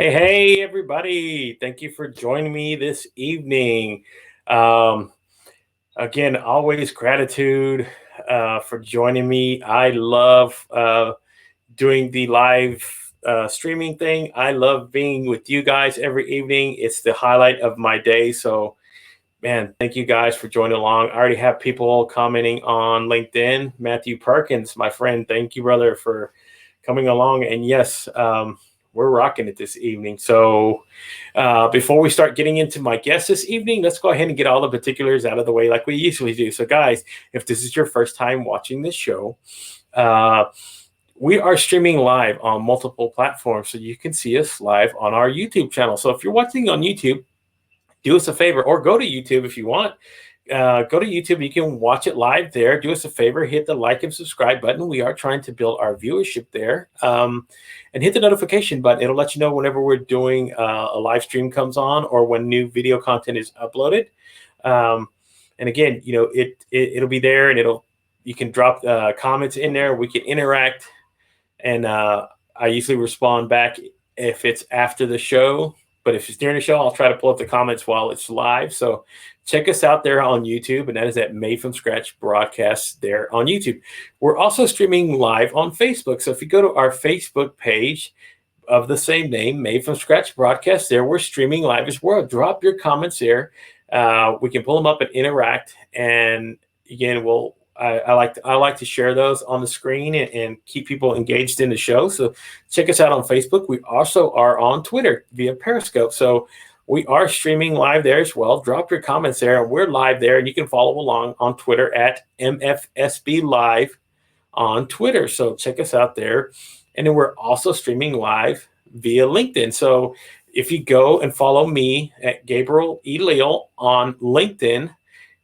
Hey, everybody. Thank you for joining me this evening. Um, Again, always gratitude for joining me. I love doing the live streaming thing. I love being with you guys every evening. It's the highlight of my day. So, man, thank you guys for joining along. I already have people commenting on LinkedIn. Matthew Perkins, my friend, thank you, brother, for coming along. And yes, we're rocking it this evening. So before we start getting into my guest this evening, let's go ahead and get all the particulars out of the way like we usually do. So, guys, if this is your first time watching this show, uh, we are streaming live on multiple platforms. So you can see us live on our YouTube channel. So if you're watching on YouTube, do us a favor or go to YouTube if you want. Go to YouTube. You can watch it live there. Do us a favor, hit the like and subscribe button. We are trying to build our viewership there. And hit the notification button. It'll let you know whenever we're doing a live stream comes on or when new video content is uploaded. And again, it'll be there, and you can drop comments in there. We can interact, and I usually respond back if it's after the show. But if it's during the show, I'll try to pull up the comments while it's live. So check us out there on YouTube, and that is at Made from Scratch Broadcast there on YouTube. We're also streaming live on Facebook. So if you go to our Facebook page of the same name, Made from Scratch Broadcast, there we're streaming live as well. Drop your comments there. We can pull them up and interact. And again, I like to share those on the screen and keep people engaged in the show. So check us out on Facebook. We also are on Twitter via Periscope. So we are streaming live there as well. Drop your comments there, and we're live there, and you can follow along on Twitter at MFSB Live on Twitter. So check us out there. And then we're also streaming live via LinkedIn. So if you go and follow me at Gabriel E. Leal on LinkedIn,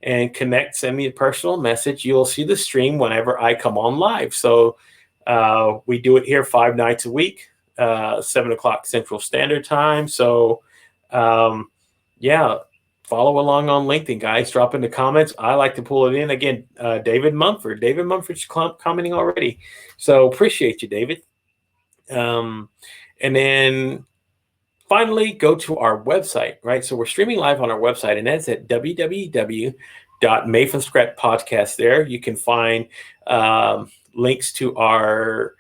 and send me a personal message, you'll see the stream whenever I come on live. So we do it here 5 nights a week, 7 o'clock Central Standard Time. So follow along on LinkedIn, guys. Drop in the comments. I like to pull it in. Again, David Mumford's commenting already. So appreciate you, David. And then finally, go to our website, right? So we're streaming live on our website, and that's at www.madefromscratch.podcast. There you can find links to our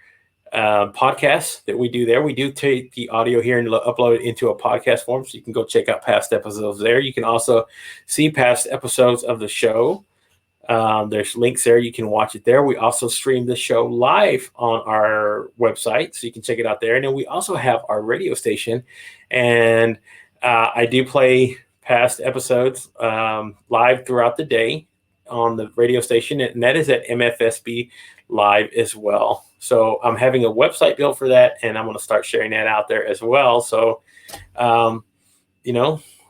podcasts that we do there. We do take the audio here and upload it into a podcast form, so you can go check out past episodes there. You can also see past episodes of the show. There's links there. You can watch it there. We also stream the show live on our website, so you can check it out there. And then we also have our radio station, and I do play past episodes live throughout the day on the radio station, and that is at MFSB Live as well. So I'm having a website built for that, and I'm going to start sharing that out there as well. So,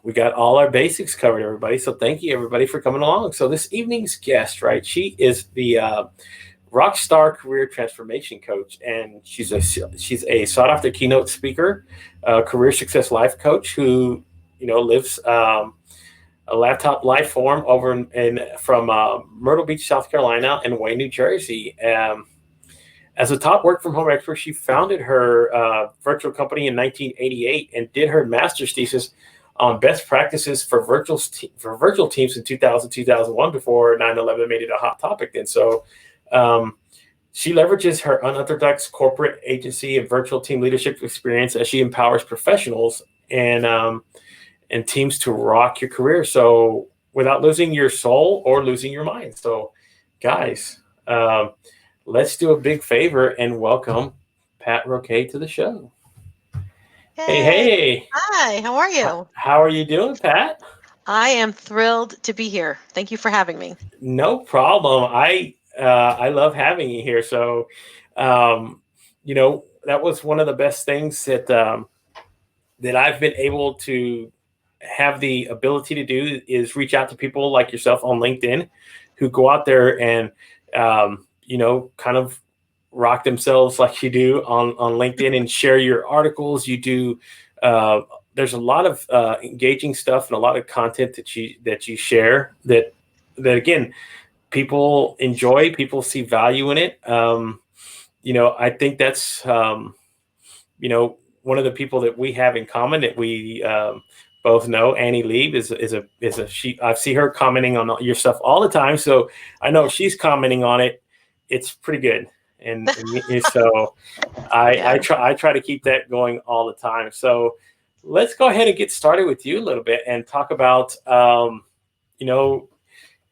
we got all our basics covered, everybody. So thank you, everybody, for coming along. So this evening's guest, right, she is the Rockstar Career Transformation Coach, and she's a sought-after keynote speaker, career success life coach who, lives a laptop life form over from Myrtle Beach, South Carolina, and Wayne, New Jersey. As a top work-from-home expert, she founded her virtual company in 1988 and did her master's thesis on best practices for virtual teams in 2000, 2001, before 9/11 made it a hot topic then. So she leverages her unorthodox corporate agency and virtual team leadership experience as she empowers professionals and teams to rock your career, so without losing your soul or losing your mind. So, guys, let's do a big favor and welcome Pat Roquet to the show. Hey. Hi, how are you? How are you doing, Pat? I am thrilled to be here. Thank you for having me. No problem. I love having you here. So, that was one of the best things that I've been able to have the ability to do is reach out to people like yourself on LinkedIn who go out there and, kind of rock themselves like you do on LinkedIn and share your articles. You do, there's a lot of engaging stuff and a lot of content that you share that again, people enjoy, people see value in it. I think that's, one of the people that we have in common that we both know, Annie Lieb, is a she. I see her commenting on your stuff all the time, so I know if she's commenting on it, it's pretty good. And so I try to keep that going all the time. So let's go ahead and get started with you a little bit and talk about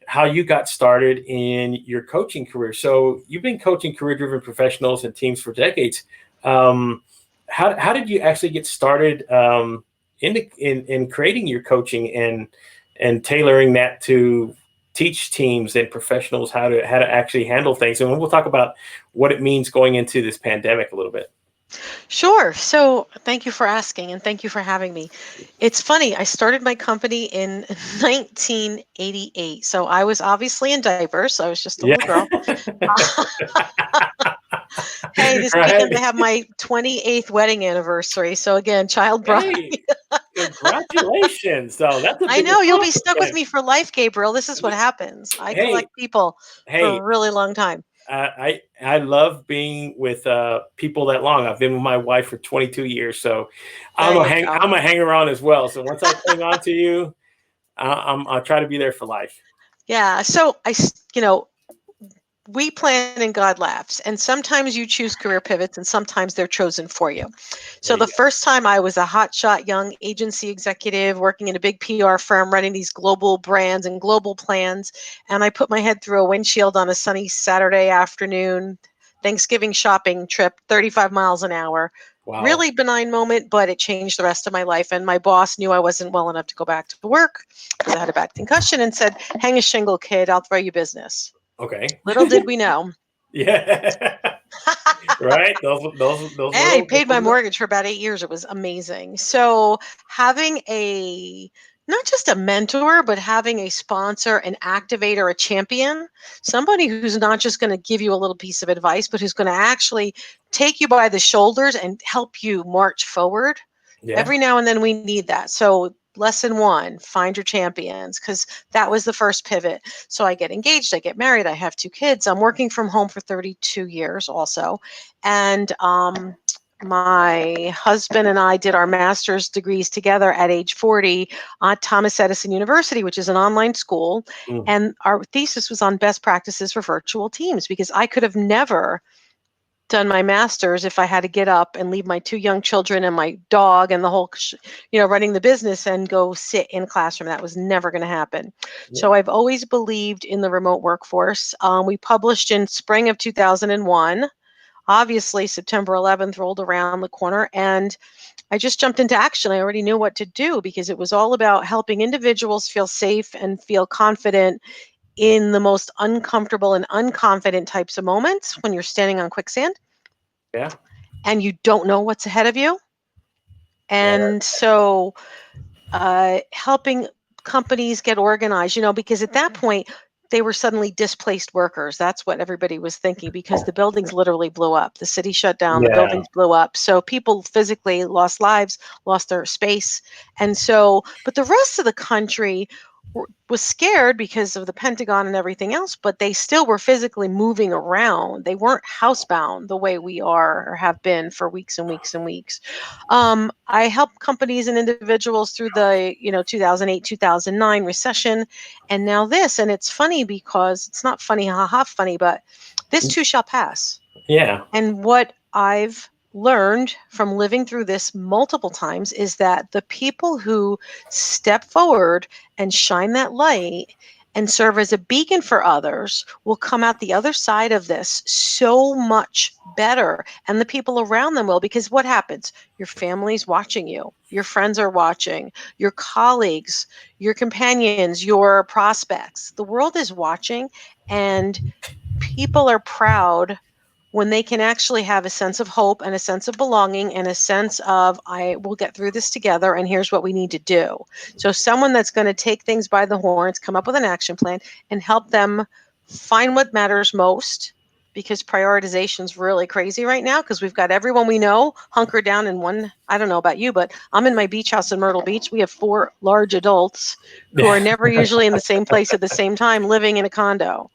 how you got started in your coaching career. So you've been coaching career-driven professionals and teams for decades. How did you actually get started in creating your coaching and tailoring that to teach teams and professionals how to actually handle things? And we'll talk about what it means going into this pandemic a little bit. Sure. So thank you for asking and thank you for having me. It's funny, I started my company in 1988. So I was obviously in diapers. I was just a little girl. Hey, this weekend I have my 28th wedding anniversary. So again, child bride. Hey, congratulations. So that's a big I know you'll be stuck with me for life, Gabriel. This is what happens. I collect people for a really long time. I love being with people that long. I've been with my wife for 22 years, so I'm a hanger on as well. So once I cling on to you, I'll try to be there for life. Yeah. So we plan and God laughs. And sometimes you choose career pivots and sometimes they're chosen for you. So the first time I was a hotshot young agency executive working in a big PR firm, running these global brands and global plans. And I put my head through a windshield on a sunny Saturday afternoon, Thanksgiving shopping trip, 35 miles an hour. Wow. Really benign moment, but it changed the rest of my life. And my boss knew I wasn't well enough to go back to work because I had a bad concussion and said, hang a shingle, kid, I'll throw you business. Okay. Little did we know. Yeah. Right. Those. And I paid my mortgage for about 8 years. It was amazing. So having not just a mentor, but having a sponsor, an activator, a champion, somebody who's not just going to give you a little piece of advice, but who's going to actually take you by the shoulders and help you march forward. Yeah. Every now and then we need that. So lesson 1, find your champions, because that was the first pivot. So I get engaged, I get married, I have 2 kids. I'm working from home for 32 years also. And my husband and I did our master's degrees together at age 40 at Thomas Edison University, which is an online school. And our thesis was on best practices for virtual teams, because I could have never done my master's if I had to get up and leave my 2 young children and my dog and the whole, running the business and go sit in a classroom. That was never going to happen. Yeah. So I've always believed in the remote workforce. We published in spring of 2001. Obviously, September 11th rolled around the corner and I just jumped into action. I already knew what to do because it was all about helping individuals feel safe and feel confident in the most uncomfortable and unconfident types of moments when you're standing on quicksand. Yeah. And you don't know what's ahead of you. And so helping companies get organized, because at that point, they were suddenly displaced workers. That's what everybody was thinking, because the buildings literally blew up. The city shut down, the buildings blew up. So people physically lost lives, lost their space. And so, but the rest of the country was scared because of the Pentagon and everything else, but they still were physically moving around. They weren't housebound the way we are or have been for weeks and weeks and weeks. I helped companies and individuals through the 2008, 2009 recession, and now this. And it's funny because it's not funny, haha, funny, but this too shall pass. Yeah. And what I've learned from living through this multiple times is that the people who step forward and shine that light and serve as a beacon for others will come out the other side of this so much better, and the people around them will, because what happens? Your family's watching you, your friends are watching, your colleagues, your companions, your prospects. The world is watching, and people are proud when they can actually have a sense of hope and a sense of belonging and a sense of, I will get through this together and here's what we need to do. So someone that's going to take things by the horns, come up with an action plan and help them find what matters most, because prioritization is really crazy right now, because we've got everyone we know hunkered down in one. I don't know about you, but I'm in my beach house in Myrtle Beach. We have 4 large adults who are never usually in the same place at the same time, living in a condo.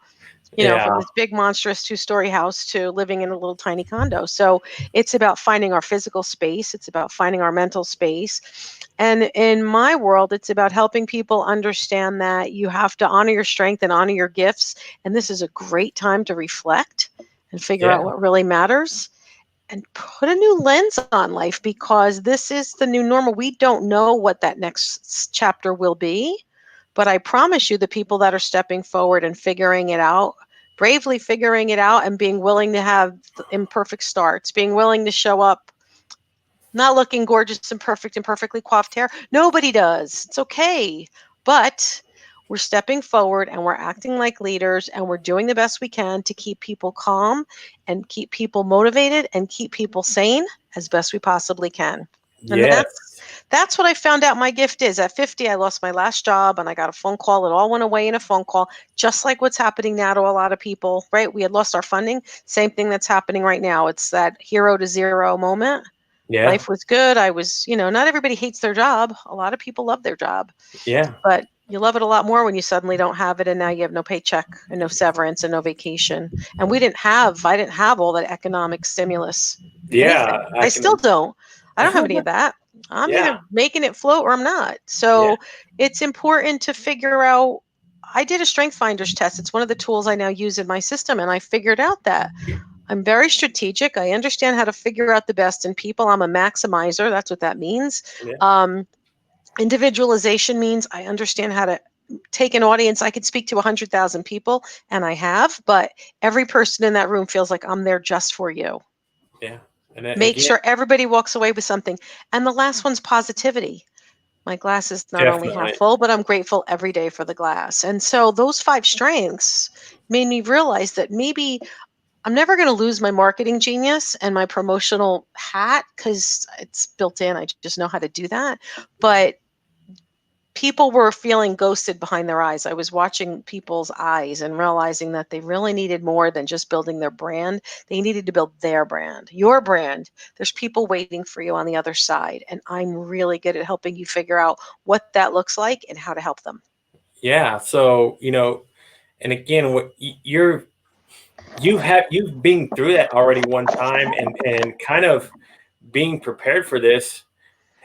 From Yeah. this big monstrous 2-story house to living in a little tiny condo. So it's about finding our physical space, it's about finding our mental space. And in my world, it's about helping people understand that you have to honor your strength and honor your gifts. And this is a great time to reflect and figure out Yeah. what really matters and put a new lens on life, because this is the new normal. We don't know what that next chapter will be, but I promise you, the people that are stepping forward and figuring it out, bravely figuring it out, and being willing to have imperfect starts, being willing to show up not looking gorgeous and perfect and perfectly coiffed hair. Nobody does. It's okay. But we're stepping forward and we're acting like leaders, and we're doing the best we can to keep people calm and keep people motivated and keep people sane as best we possibly can. And Yes. that's what I found out my gift is. At 50, I lost my last job and I got a phone call. It all went away in a phone call, just like what's happening now to a lot of people, right? We had lost our funding. Same thing that's happening right now. It's that hero to zero moment. Yeah. Life was good. I was, not everybody hates their job. A lot of people love their job, Yeah. but you love it a lot more when you suddenly don't have it, and now you have no paycheck and no severance and no vacation. And I didn't have all that economic stimulus, Yeah. anything. I I still can. don't. I don't have any of that. I'm Yeah. either making it float or I'm not. Yeah. So it's important to figure out. I did a strength finders test. It's one of the tools I now use in my system. And I figured out that I'm very strategic. I understand how to figure out the best in people. I'm a maximizer. That's what that means. Yeah. Um, Individualization means I understand how to take an audience. I could speak to 100,000 people, and I have, but every person in that room feels like I'm there just for you. Yeah. And then Make again, sure everybody walks away with something. And the last one's positivity. My glass is not only half definitely. full, but I'm grateful every day for the glass. And so those 5 strengths made me realize that maybe I'm never going to lose my marketing genius and my promotional hat, because it's built in. I just know how to do that. But people were feeling ghosted behind their eyes. I was watching people's eyes and realizing that they really needed more than just building their brand. They needed to build their brand, your brand. There's people waiting for you on the other side. And I'm really good at helping you figure out what that looks like and how to help them. Yeah. So, and again, what you've been through that already one time, and kind of being prepared for this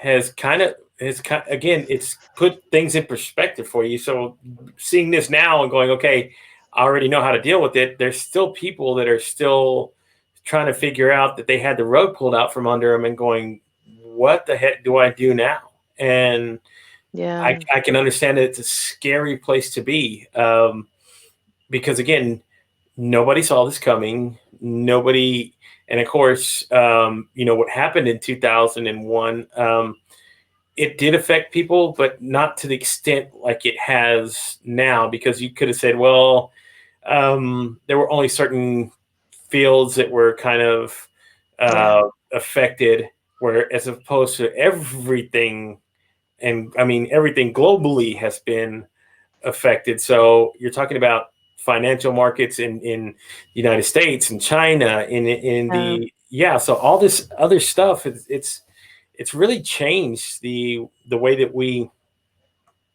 again, it's put things in perspective for you. So seeing this now and going, okay, I already know how to deal with it. There's still people that are still trying to figure out that they had the rug pulled out from under them and going, what the heck do I do now? And Yeah. I can understand that it's a scary place to be, because again, nobody saw this coming. Nobody, and of course, what happened in 2001. It did affect people, but not to the extent like it has now, because you could have said, well, there were only certain fields that were kind of Yeah. affected, where as opposed to everything, and I mean, everything globally has been affected. So you're talking about financial markets in the United States and China, in Um, the, yeah. So all this other stuff, it's really changed the way that we,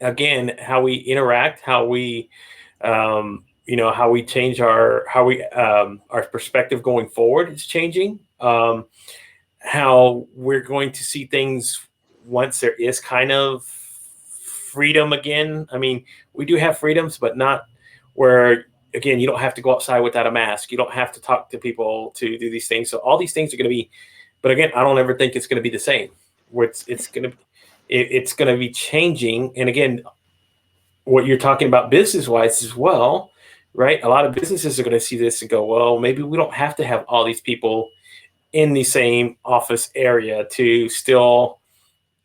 again, how we interact, how we change our perspective going forward is changing. How we're going to see things once there is kind of freedom again. I mean, we do have freedoms, but not where, again, you don't have to go outside without a mask. You don't have to talk to people to do these things. So all these things are going to be, but again, I don't ever think it's going to be the same. Where it's going to be changing. And again, what you're talking about business wise as well, right? A lot of businesses are going to see this and go, well, maybe we don't have to have all these people in the same office area to still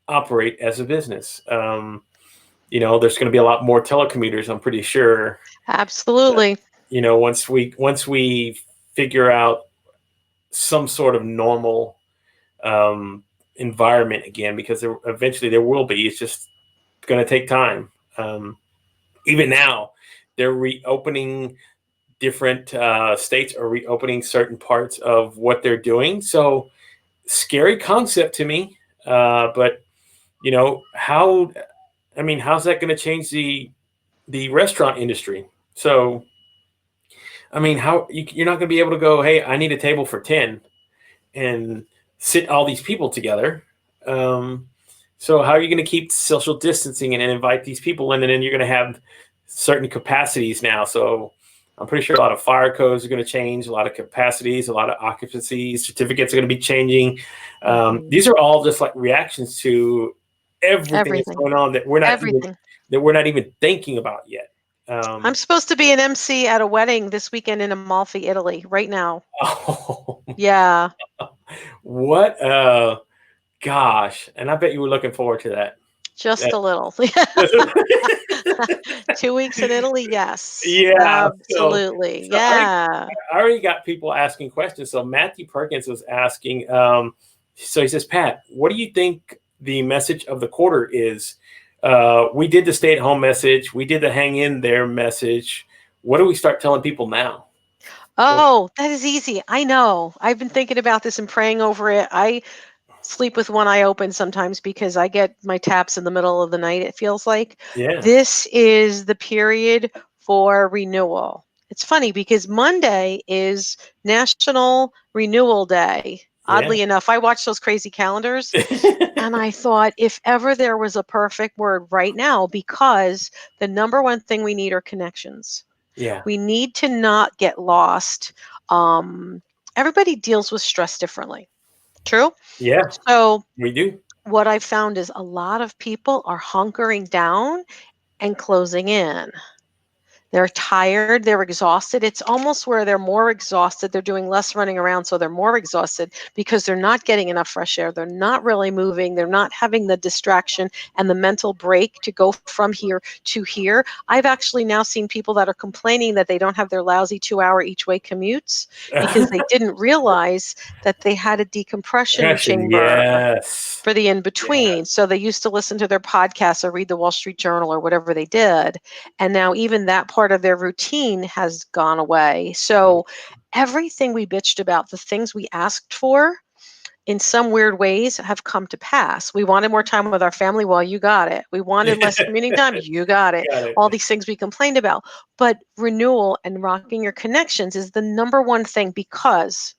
operate as a business. There's going to be a lot more telecommuters, I'm pretty sure. Absolutely. Once we figure out some sort of normal um, environment again, because eventually there will be. It's just going to take time. Even now, they're reopening different states are reopening certain parts of what they're doing. So scary concept to me, but how? How's that going to change the restaurant industry? So I mean, you're not going to be able to go, hey, I need a table for 10 and sit all these people together. So how are you going to keep social distancing and invite these people in? And then you're going to have certain capacities now. So I'm pretty sure a lot of fire codes are going to change, a lot of capacities, a lot of occupancy certificates are going to be changing. These are all just like reactions to everything that's Everything. going on that Everything. we're not even thinking about yet. I'm supposed to be an MC at a wedding this weekend in Amalfi, Italy, right now. Oh, Yeah. what? Gosh. And I bet you were looking forward to that. Just a little. 2 weeks in Italy, yes. Yeah. Absolutely. So Yeah. I already got people asking questions. So Matthew Perkins was asking, so he says, Pat, what do you think the message of the quarter is? We did the stay-at-home message. We did the hang in there message. What do we start telling people now? Oh, that is easy. I know. I've been thinking about this and praying over it. I sleep with one eye open sometimes because I get my taps in the middle of the night, it feels like. Yeah. This is the period for renewal. It's funny because Monday is National Renewal Day. Yeah. Oddly enough, I watch those crazy calendars and I thought if ever there was a perfect word right now, because the number one thing we need are connections. Yeah. We need to not get lost. Everybody deals with stress differently. True? Yeah. So We do. what I've found is a lot of people are hunkering down and closing in. They're tired, they're exhausted. It's almost where they're more exhausted. They're doing less running around, so they're more exhausted because they're not getting enough fresh air. They're not really moving. They're not having the distraction and the mental break to go from here to here. I've actually now seen people that are complaining that they don't have their lousy 2-hour each way commutes because they didn't realize that they had a decompression chamber Yes. for the in between. So they used to listen to their podcasts or read the Wall Street Journal or whatever they did. And now even that part of their routine has gone away. So everything we bitched about, the things we asked for, in some weird ways have come to pass. We wanted more time with our family. Well, you got it. We wanted less commuting time. You got it. Got it. All these things we complained about. But renewal and rocking your connections is the number one thing because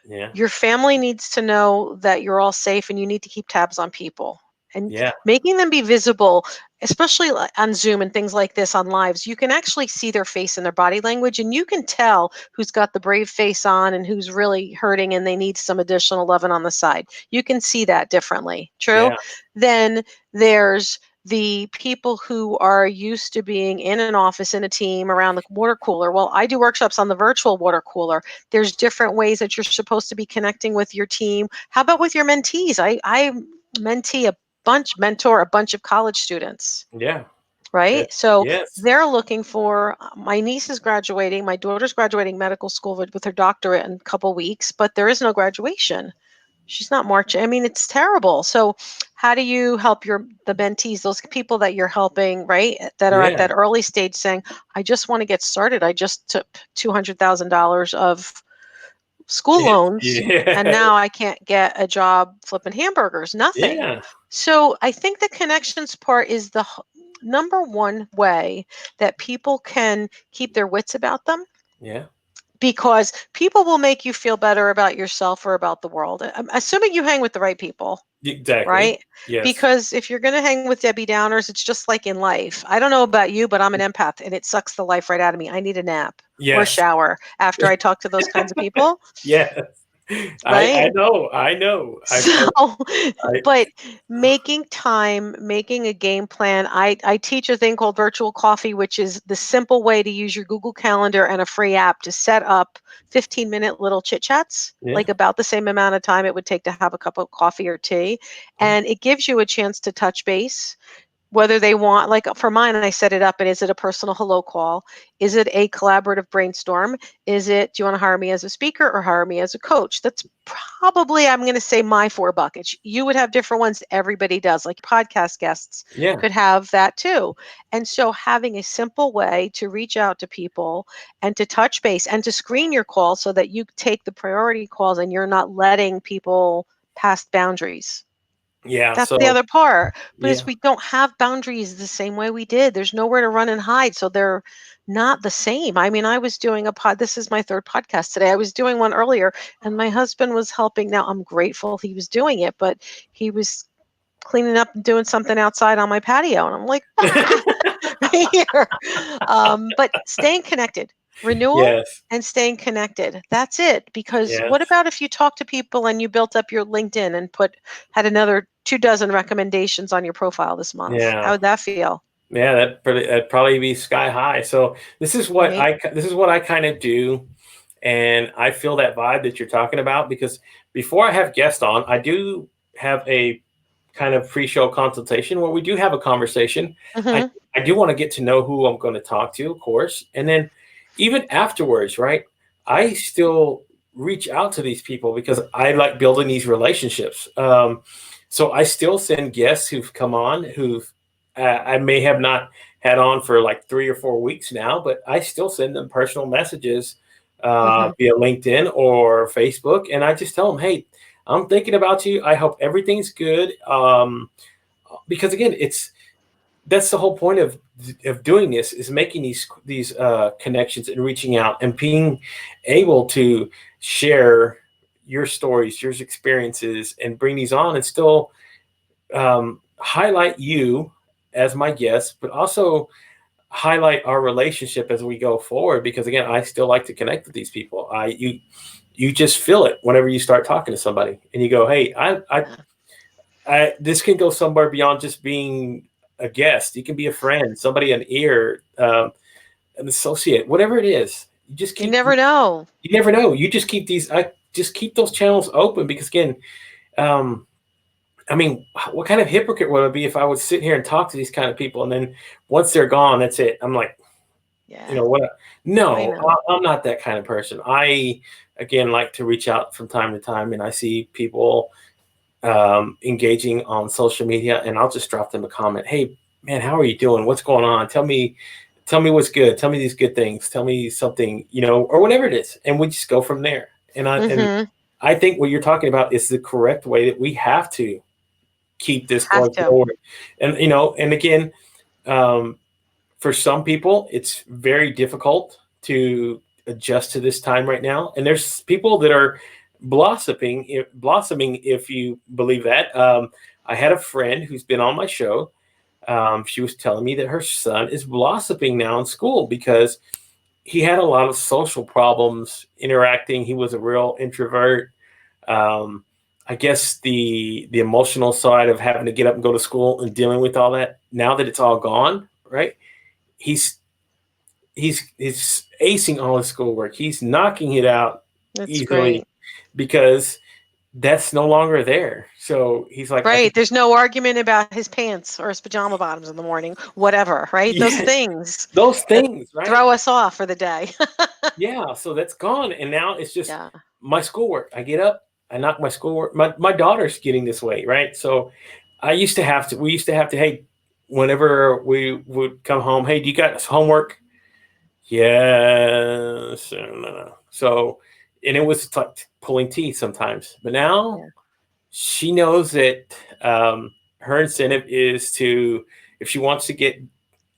Yeah. your family needs to know that you're all safe and you need to keep tabs on people and Yeah. making them be visible, especially on Zoom and things like this on lives. You can actually see their face and their body language, and you can tell who's got the brave face on and who's really hurting and they need some additional loving on the side. You can see that differently. True. Yeah. Then there's the people who are used to being in an office in a team around the water cooler. Well, I do workshops on the virtual water cooler. There's different ways that you're supposed to be connecting with your team. How about with your mentees? I mentor a bunch of college students, Yeah. right? So Yes. they're looking for, my niece is graduating, my daughter's graduating medical school with her doctorate in a couple weeks, but there is no graduation. She's not marching. I mean, it's terrible. So how do you help the mentees, those people that you're helping, right? That are at Yeah. that early stage saying, I just want to get started. I just took $200,000 of school loans and Yeah. now I can't get a job flipping hamburgers, nothing. Yeah. So I think the connections part is the number one way that people can keep their wits about them, Yeah. because people will make you feel better about yourself or about the world. I'm assuming you hang with the right people, Exactly. right? Yes. Because if you're going to hang with Debbie Downers, it's just like in life. I don't know about you, but I'm an empath and it sucks the life right out of me. I need a nap or a Yes. shower after I talk to those kinds of people, Yes. I right? know. I know. So, I but making time, making a game plan. I teach a thing called virtual coffee, which is the simple way to use your Google Calendar and a free app to set up 15-minute little chit chats, yeah. like about the same amount of time it would take to have a cup of coffee or tea. Yeah. And it gives you a chance to touch base, whether they want, like for mine, I set it up and is it a personal hello call? Is it a collaborative brainstorm? Is it, do you want to hire me as a speaker or hire me as a coach? That's probably, I'm going to say, my 4 buckets. You would have different ones. Everybody does, like podcast guests Yeah. could have that too. And so having a simple way to reach out to people and to touch base and to screen your calls so that you take the priority calls and you're not letting people past boundaries. Yeah. That's the So other part. But yeah. is we don't have boundaries the same way we did. There's nowhere to run and hide. So they're not the same. I mean, I was doing this is my third podcast today. I was doing one earlier, and my husband was helping. Now, I'm grateful he was doing it, but he was cleaning up and doing something outside on my patio. And I'm like, right here. But staying connected, renewal Yes. and staying connected. That's it. Because what Yes. about if you talk to people and you built up your LinkedIn and had another 24 recommendations on your profile this month? How Yeah. would that feel? Yeah, that'd probably be sky high. So Right? this is what I kind of do, and I feel that vibe that you're talking about because before I have guests on, I do have a kind of pre-show consultation where we do have a conversation. I Hmm. I do want to get to know who I'm going to talk to, of course, and then even afterwards, right? I still reach out to these people because I like building these relationships. So I still send guests who've come on who've I may have not had on for like 3 or 4 weeks now, but I still send them personal messages Hmm. via LinkedIn or Facebook, and I just tell them, "Hey, I'm thinking about you. I hope everything's good." Because again, that's the whole point of doing this is making these connections and reaching out and being able to share your stories, your experiences, and bring these on and still highlight you as my guest, but also highlight our relationship as we go forward. Because again, I still like to connect with these people. You just feel it whenever you start talking to somebody, and you go, "Hey, this can go somewhere beyond just being a guest. You can be a friend, somebody, an ear, an associate, whatever it is. You never know. You never know. You just keep I just keep those channels open because again, um, I mean, what kind of hypocrite would I be if I would sit here and talk to these kind of people and then once they're gone, that's it. I'm like, Yeah, what? I No, know. I'm not that kind of person. I again like to reach out from time to time, and I see people engaging on social media, and I'll just drop them a comment. Hey, man, how are you doing? What's going on? Tell me what's good. Tell me these good things. Tell me something, or whatever it is, and we just go from there. And Hmm. I think what you're talking about is the correct way that we have to keep this Have going to. forward. And again, um, for some people, it's very difficult to adjust to this time right now. And there's people that are blossoming, if you believe that. I had a friend who's been on my show. She was telling me that her son is blossoming now in school because he had a lot of social problems interacting. He was a real introvert. Um, I guess the emotional side of having to get up and go to school and dealing with all that. Now that it's all gone, right? He's he's acing all his schoolwork. He's knocking it out That's easily great. because that's no longer there. So he's like, I Right. can, There's no argument about his pants or his pajama bottoms in the morning, whatever, right? Those yeah, things those that things, right? throw us off for the day. Yeah. So that's gone, and now it's just Yeah. my schoolwork. I get up, I knock my schoolwork. My daughter's getting this way, right? So we used to have to, hey, whenever we would come home, hey, do you got homework? Yes. No. So, and it was like pulling teeth sometimes. But now Yeah. she knows that her incentive is to, if she wants to get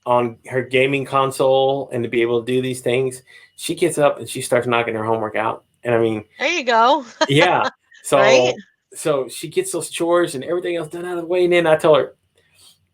on her gaming console and to be able to do these things, she gets up and she starts knocking her homework out. And I mean, There you go. yeah. Right? So she gets those chores and everything else done out of the way. And then I tell her,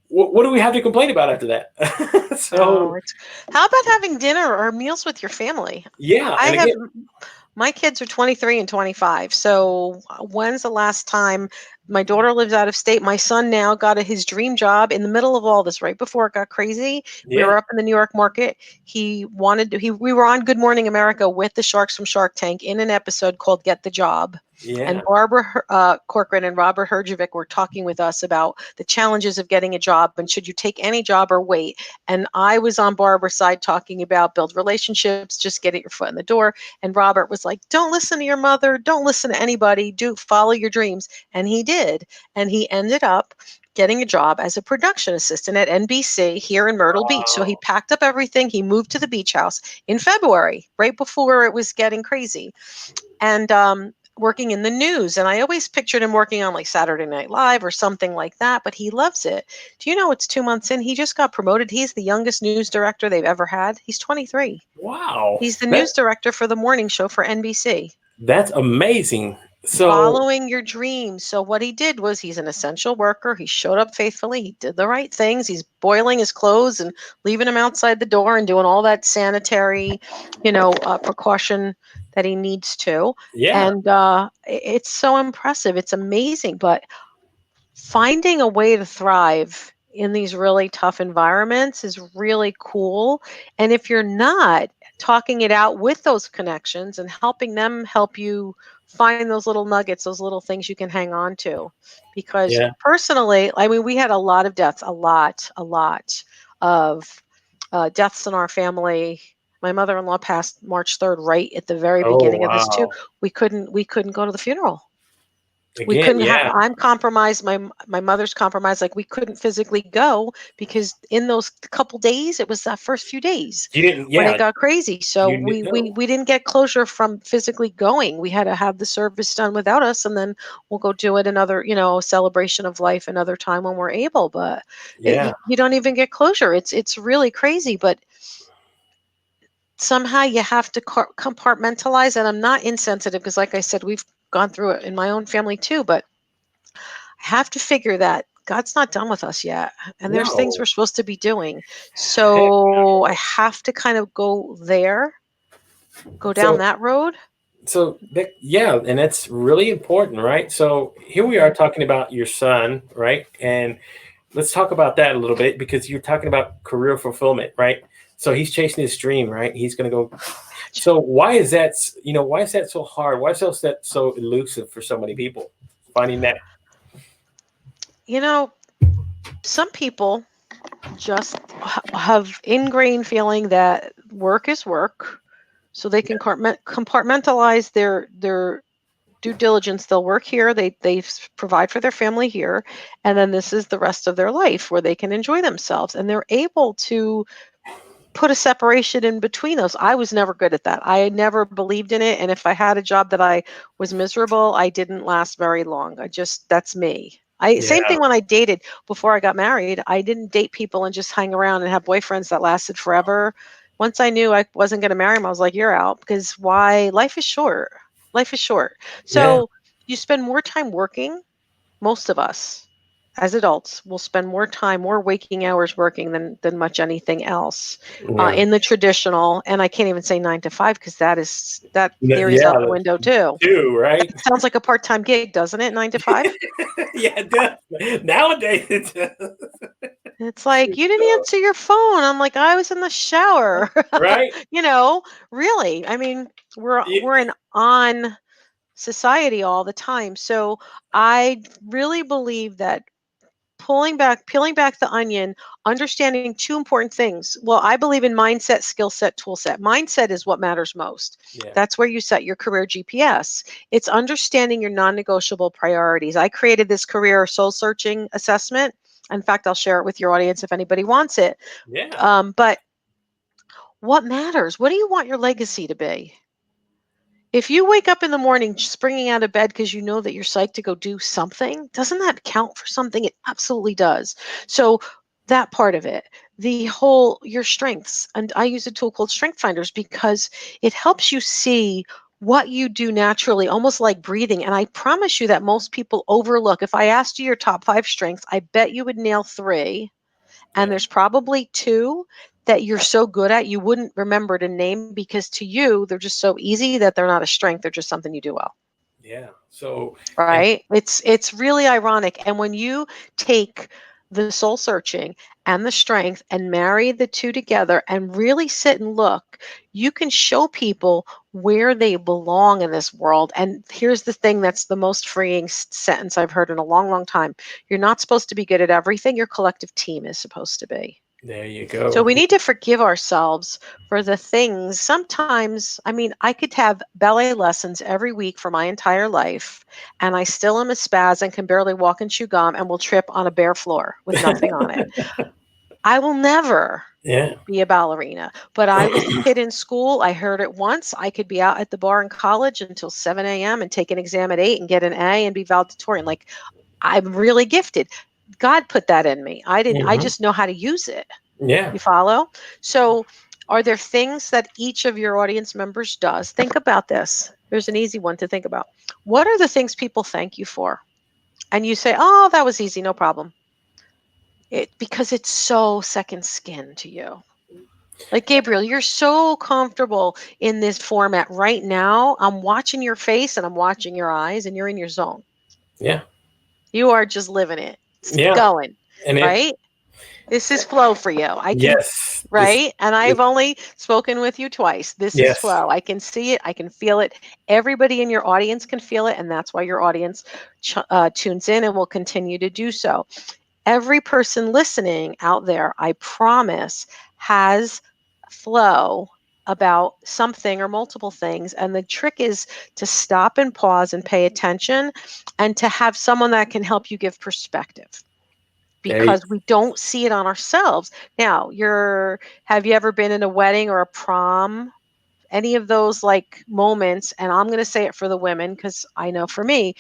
what do we have to complain about after that? Oh, So, it's how about having dinner or meals with your family? yeah. I And have again, My kids are 23 and 25. So, when's the last time my daughter lives out of state? My son now got his dream job in the middle of all this, right before it got crazy. We yeah. were up in the New York market. He wanted to, we were on Good Morning America with the Sharks from Shark Tank in an episode called Get the Job. And Yeah. Barbara Corcoran and Robert Herjavec were talking with us about the challenges of getting a job and should you take any job or wait. And I was on Barbara's side talking about build relationships, just get your foot in the door. And Robert was like, don't listen to your mother. Don't listen to anybody. Do follow your dreams. And he did. And he ended up getting a job as a production assistant at NBC here in Myrtle Beach. So he Wow. packed up everything. He moved to the beach house in February, right before it was getting crazy. And working in the news, and I always pictured him working on like Saturday Night Live or something like that, but he loves it. Do you know it's 2 months in? He just got promoted. He's the youngest news director they've ever had. He's 23. Wow. He's the news director for the morning show for NBC. That's amazing. So Following your dreams. So what he did was, he's an essential worker. He showed up faithfully. He did the right things. He's boiling his clothes and leaving them outside the door and doing all that sanitary, precaution that he needs to. yeah, And it's so impressive. It's amazing. But finding a way to thrive in these really tough environments is really cool. And if you're not, talking it out with those connections and helping them help you find those little nuggets, those little things you can hang on to. Because yeah. personally, I mean, we had a lot of deaths, a lot of deaths in our family. My mother-in-law passed March 3rd, right at the very Oh beginning of this too. wow. We couldn't go to the funeral. We Again, couldn't have, yeah. I'm compromised, my mother's compromised, like we couldn't physically go because in those couple days, it was that first few days You didn't. when Yeah, it got crazy. So you didn't know. we didn't get closure from physically going. We had to have the service done without us, and then we'll go do it another, celebration of life another time when we're able. But Yeah, you don't even get closure. It's really crazy, but somehow you have to compartmentalize. And I'm not insensitive because, like I said, we've gone through it in my own family too. But I have to figure that God's not done with us yet. And there's things no. we're supposed to be doing. Heck So I no. have to kind of go down So that road. yeah, and that's really important, right? So here we are talking about your son, right? And let's talk about that a little bit because you're talking about career fulfillment, right? So he's chasing his dream, right? He's going to go. So why is that? Why is that so hard? Why is that so elusive for so many people? Finding that. You know, some people just have ingrained feeling that work is work, so they can compartmentalize their due diligence. They'll work here, they provide for their family here, and then this is the rest of their life where they can enjoy themselves, and they're able to put a separation in between those. I was never good at that. I never believed in it, and if I had a job that I was miserable, I didn't last very long. That's me. Same Yeah, thing when I dated before I got married. I didn't date people and just hang around and have boyfriends that lasted forever. Once I knew I wasn't going to marry him, I was like, you're out, because why? Life is short. Life is short. yeah, So you spend more time working. Most of us as adults will spend more waking hours working than much anything else, yeah, in the traditional. And I can't even say 9 to 5 because that theory's yeah. out the window too. Too right. Sounds like a part-time gig, doesn't it? 9 to 5. Yeah, it does. Nowadays it does. It's like, you didn't answer your phone. I'm like, I was in the shower. Right. you know really, I mean, we're Y- an on society all the time. So I really believe that peeling back the onion, understanding two important things. Well, I believe in mindset, skill set, tool set. Mindset is what matters most. Yeah. That's where you set your career GPS. It's understanding your non-negotiable priorities. I created this career soul searching assessment. In fact, I'll share it with your audience if anybody wants it. Yeah. But what matters? What do you want your legacy to be? If you wake up in the morning springing out of bed because you know that you're psyched to go do something, doesn't that count for something? It absolutely does. So that part of it, the whole your strengths, and I use a tool called Strength Finders because it helps you see what you do naturally, almost like breathing. And I promise you that most people overlook. If I asked you your top 5 strengths, I bet you would nail 3, and Yeah. there's probably 2 that you're so good at you wouldn't remember to name because to you they're just so easy that they're not a strength, they're just something you do well. Yeah. So and Right? It's really ironic. And when you take the soul searching and the strength and marry the two together and really sit and look, you can show people where they belong in this world. And here's the thing that's the most freeing sentence I've heard in a long, long time. You're not supposed to be good at everything. Your collective team is supposed to be. there you So go. we need to forgive ourselves for the things. Sometimes, I mean, I could have ballet lessons every week for my entire life, and I still am a spaz and can barely walk and chew gum and will trip on a bare floor with nothing on it. I will never Yeah. be a ballerina, but I was a kid in school. I heard it once. I could be out at the bar in college until 7 a.m. and take an exam at 8 and get an A and be valedictorian. Like, I'm really gifted. God put that in me. I didn't, I Hmm. just know how to use it. Yeah. You follow? So, are there things that each of your audience members does? Think about this. Here's an easy one to think about. What are the things people thank you for? And you say, "Oh, that was easy, no problem." Because it's so second skin to you. Like, Gabriel, you're so comfortable in this format right now. I'm watching your face and I'm watching your eyes, and you're in your zone. Yeah. You are just living it. It's Yeah. going, And it, right? This is flow for you. I can, yes, right? And this, I've only spoken with you twice. This is yes. flow. I can see it. I can feel it. Everybody in your audience can feel it. And that's why your audience tunes in and will continue to do so. Every person listening out there, I promise, has flow about something or multiple things. And the trick is to stop and pause and pay attention, and to have someone that can help you give perspective, There you, because we don't see it on ourselves. Now, have you ever been in a wedding or a prom? Any of those like moments, and I'm going to say it for the women because I know for me,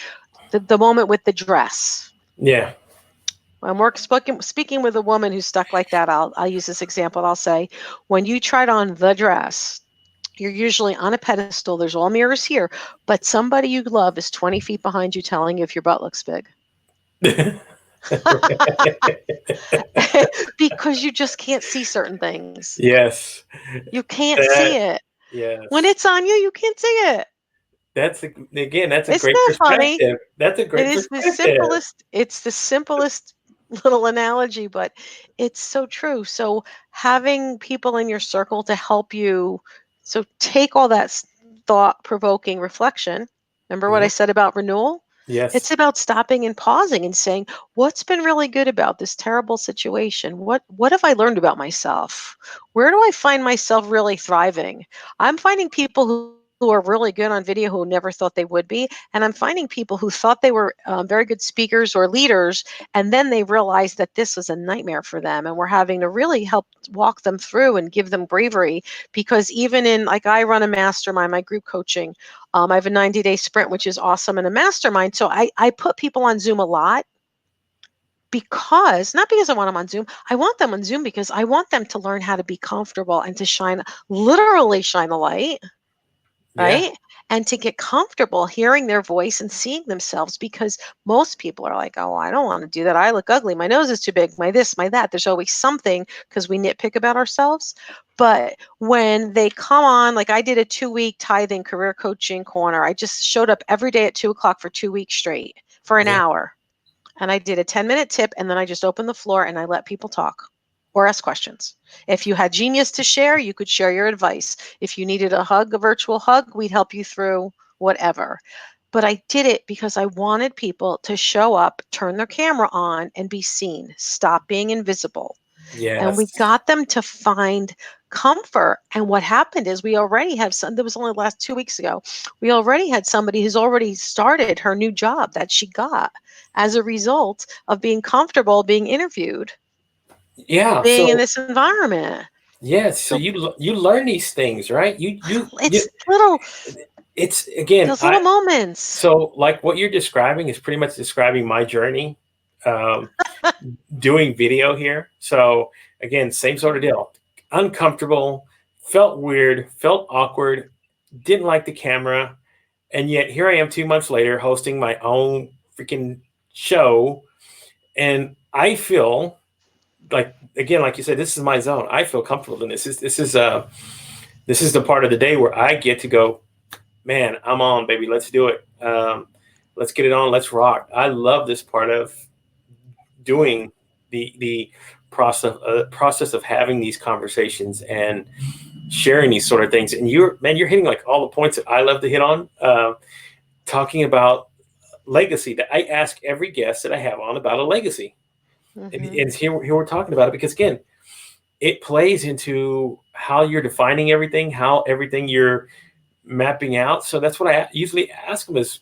the moment with the dress. yeah. When we're speaking with a woman who's stuck like that, I'll use this example. I'll say, when you tried on the dress, you're usually on a pedestal. There's all mirrors here, but somebody you love is 20 feet behind you telling you if your butt looks big. Because you just can't see certain things. Yes. You can't see That, it. When yes. it's on you, you can't see it. That's a Isn't great that funny? perspective. That's a It great is the perspective. simplest, it's the simplest little analogy, but it's so true. So having people in your circle to help you, so take all that thought-provoking reflection. Remember what I Mhm. said about renewal? Yes. It's about stopping and pausing and saying, what's been really good about this terrible situation? What have I learned about myself? Where do I find myself really thriving? I'm finding people who are really good on video who never thought they would be. And I'm finding people who thought they were very good speakers or leaders, and then they realized that this was a nightmare for them. And we're having to really help walk them through and give them bravery, because even in, like, I run a mastermind, my group coaching, I have a 90-day sprint, which is awesome, in a mastermind. So I put people on Zoom a lot, because not because I want them on Zoom. I want them on Zoom because I want them to learn how to be comfortable and to literally shine the light, Yeah. right? And to get comfortable hearing their voice and seeing themselves, because most people are like, oh, I don't want to do that. I look ugly. My nose is too big. My this, my that. There's always something, because we nitpick about ourselves. But when they come on, like I did a 2-week tithing career coaching corner, I just showed up every day at 2 o'clock for 2 weeks straight for an Yeah. hour. And I did a 10-minute tip, and then I just opened the floor and I let people talk or ask questions. If you had genius to share, you could share your advice. If you needed a hug, a virtual hug, we'd help you through whatever. But I did it because I wanted people to show up, turn their camera on, and be seen, stop being invisible. And we Yes. got them to find comfort. And what happened is, we already have some, that was only last 2 weeks ago, we already had somebody who's already started her new job that she got as a result of being comfortable being interviewed, Yeah. being in So this environment. yes. So So you learn these things, right? You. it's little, It's again. those little moments. So like what you're describing is pretty much describing my journey, um, doing video here. So again, same sort of deal. Uncomfortable, felt weird, felt awkward, didn't like the camera, and yet here I am 2 months later hosting my own freaking show, and I feel like, again, like you said, this is my zone. I feel comfortable in this. This is the part of the day where I get to go, man, I'm on, baby. Let's do it. Let's get it on. Let's rock. I love this part of doing the process of having these conversations and sharing these sort of things. And you're hitting like all the points that I love to hit on. Talking about legacy, that I ask every guest that I have on about a legacy, Hmm. and here we're talking about it because again, it plays into how you're defining everything, how everything you're mapping out. So that's what I usually ask them is,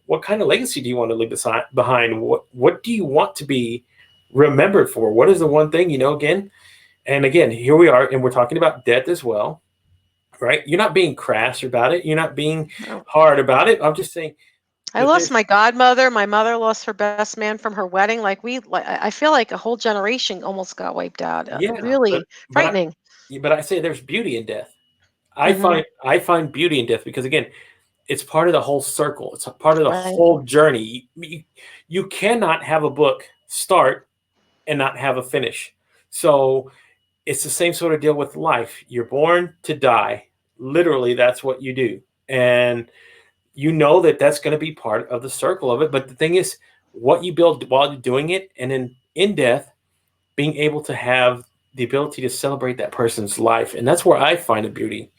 what kind of legacy do you want to leave behind? What do you want to be remembered for? What is the one thing, again? And again, here we are, and we're talking about death as well, right? You're not being crass about it. You're not being No. hard about it. I'm just saying I that lost there's, my godmother. My mother lost her best man from her wedding. I feel like a whole generation almost got wiped out. yeah, but Really but I frightening. but I say there's beauty in death. I Hmm. find I find beauty in death because again, it's part of the whole circle. It's a part of the Right. whole journey. You cannot have a book start and not have a finish. So it's the same sort of deal with life. You're born to die. Literally, that's what you do. And you know that that's going to be part of the circle of it. But the thing is, what you build while you're doing it, and then in death, being able to have the ability to celebrate that person's life. And that's where I find the beauty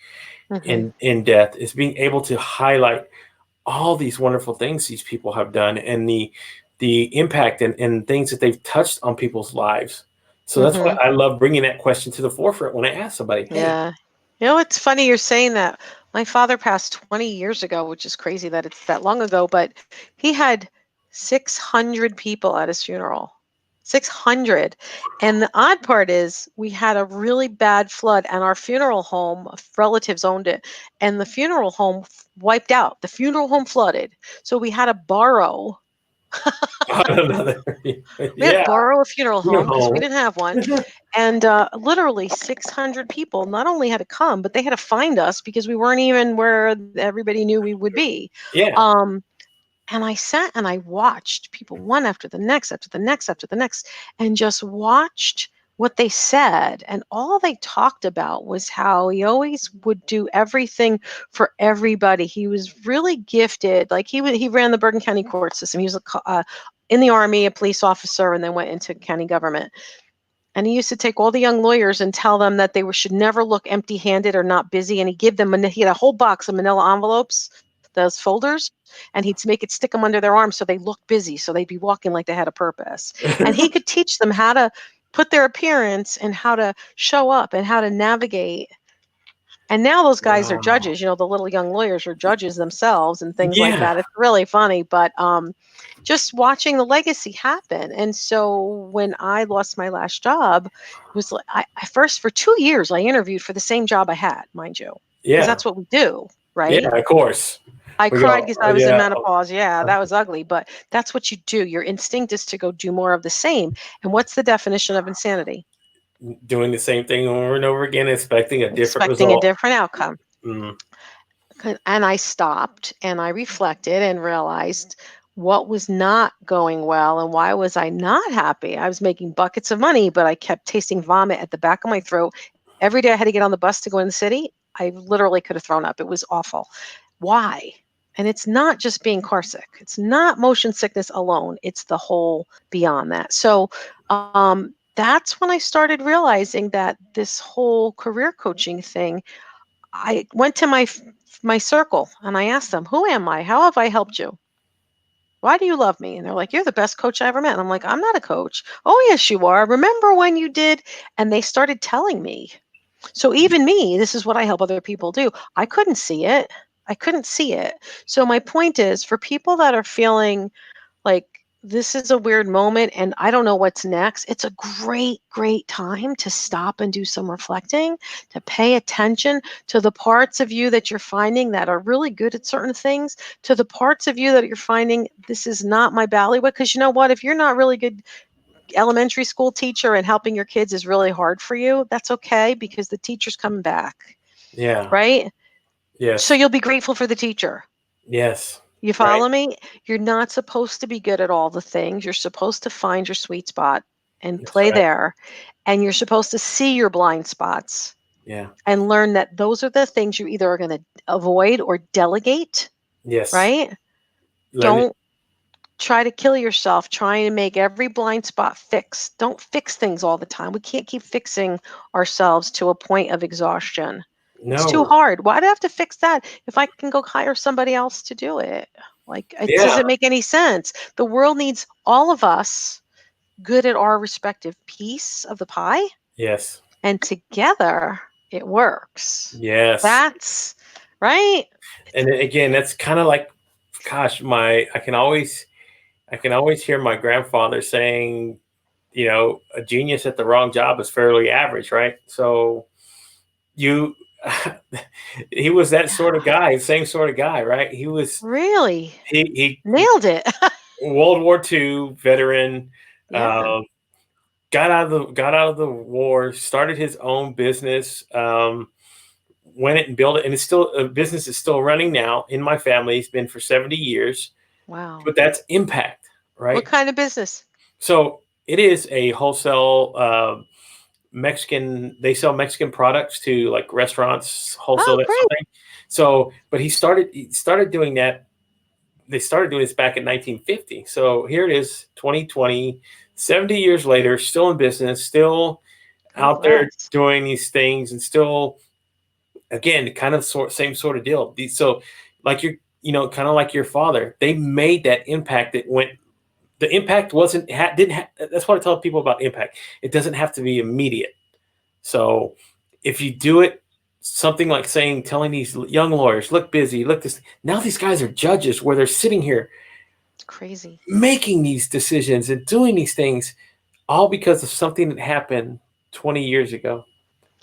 Hmm. in death is being able to highlight all these wonderful things these people have done and the impact and things that they've touched on people's lives. So that's why Hmm. I love bringing that question to the forefront when I ask somebody, hey, Yeah. It's funny you're saying that. My father passed 20 years ago, which is crazy that it's that long ago, but he had 600 people at his funeral. 600. And the odd part is we had a really bad flood and our funeral home, relatives owned it, and the funeral home wiped out. The funeral home flooded. So we had to borrow. another, We had to yeah, borrow a funeral you home because we know, didn't have one. And literally 600 people not only had to come, but they had to find us because we weren't even where everybody knew we would be. yeah, Um, and I sat and I watched people one after the next, after the next, after the next, and just watched what they said. And all they talked about was how he always would do everything for everybody. He was really gifted. Like he ran the Bergen County court system. He was in the Army, a police officer, and then went into county government. And he used to take all the young lawyers and tell them that should never look empty-handed or not busy. And he'd give them, he had a whole box of manila envelopes, those folders, and he'd make it stick them under their arms so they looked busy, so they'd be walking like they had a purpose. And he could teach them how to put their appearance and how to show up and how to navigate. And now those guys are wow, judges. The little young lawyers are judges themselves and things like yeah, that. It's really funny, but just watching the legacy happen. And so when I lost my last job, it was like I first for 2 years I interviewed for the same job I had, mind you, because yeah, that's what we do, yeah, right? of course. I We cried go, because I was in yeah, menopause. Yeah, that was ugly, but that's what you do. Your instinct is to go do more of the same. And what's the definition of insanity? doing the same thing over and over again, expecting a different Expecting a result. different outcome. Mm, And I stopped and I reflected and realized what was not going well and why was I not happy. I was making buckets of money, but I kept tasting vomit at the back of my throat. Every day I had to get on the bus to go in the city. I literally could have thrown up. It was awful. Why? And it's not just being car sick. It's not motion sickness alone. It's the whole beyond that. So that's when I started realizing that this whole career coaching thing, I went to my circle and I asked them, "Who am I? How have I helped you? Why do you love me?" And they're like, "You're the best coach I ever met." And I'm like, "I'm not a coach." "Oh, yes, you are. Remember when you did?" And they started telling me. So even me, this is what I help other people do. I couldn't see it. I couldn't see it. So my point is for people that are feeling like this is a weird moment and I don't know what's next, it's a great, great time to stop and do some reflecting, to pay attention to the parts of you that you're finding that are really good at certain things, to the parts of you that you're finding this is not my bailiwick. Because you know what? If you're not really good elementary school teacher and helping your kids is really hard for you, that's okay because the teacher's coming back, yeah, right? So yes, you'll be grateful for the teacher. yes, You right, follow me? You're not supposed to be good at all the things. You're supposed to find your sweet spot and that's play right, there. And you're supposed to see your blind spots yeah, and learn that those are the things you either are going to avoid or delegate, yes, right? learn it, Don't try to kill yourself trying to make every blind spot fix. Don't fix things all the time. We can't keep fixing ourselves to a point of exhaustion. It's too no, hard. Why do I have to fix that if I can go hire somebody else to do it? Like, it yeah, doesn't make any sense. The world needs all of us good at our respective piece of the pie, yes, and together it works. yes. That's right. And then again, that's kind of like, gosh, I can always hear my grandfather saying a genius at the wrong job is fairly average, right? So you, he was that sort of guy, same sort of guy, right? Really He nailed it. World War II veteran, Yeah. got out of the war, started his own business, went it and built it, and it's still a business is still running now in my family. It's been for 70 years, Wow. but that's impact, What right? kind of business? So it is a wholesale Mexican. They sell Mexican products to like restaurants, wholesale Oh, that sort great. of thing. So, but he started doing that. They started doing this back in 1950. So here it is, 2020, 70 years later, still in business, still God out there bless. doing these things, and still, again, kind of same sort of deal. So, like kind of like your father, they made that impact that went. The impact wasn't didn't. That's what I tell people about impact. It doesn't have to be immediate. So if you do it, something like telling these young lawyers, look busy, look this. Now these guys are judges where they're sitting here It's crazy. making these decisions and doing these things, all because of something that happened 20 years ago,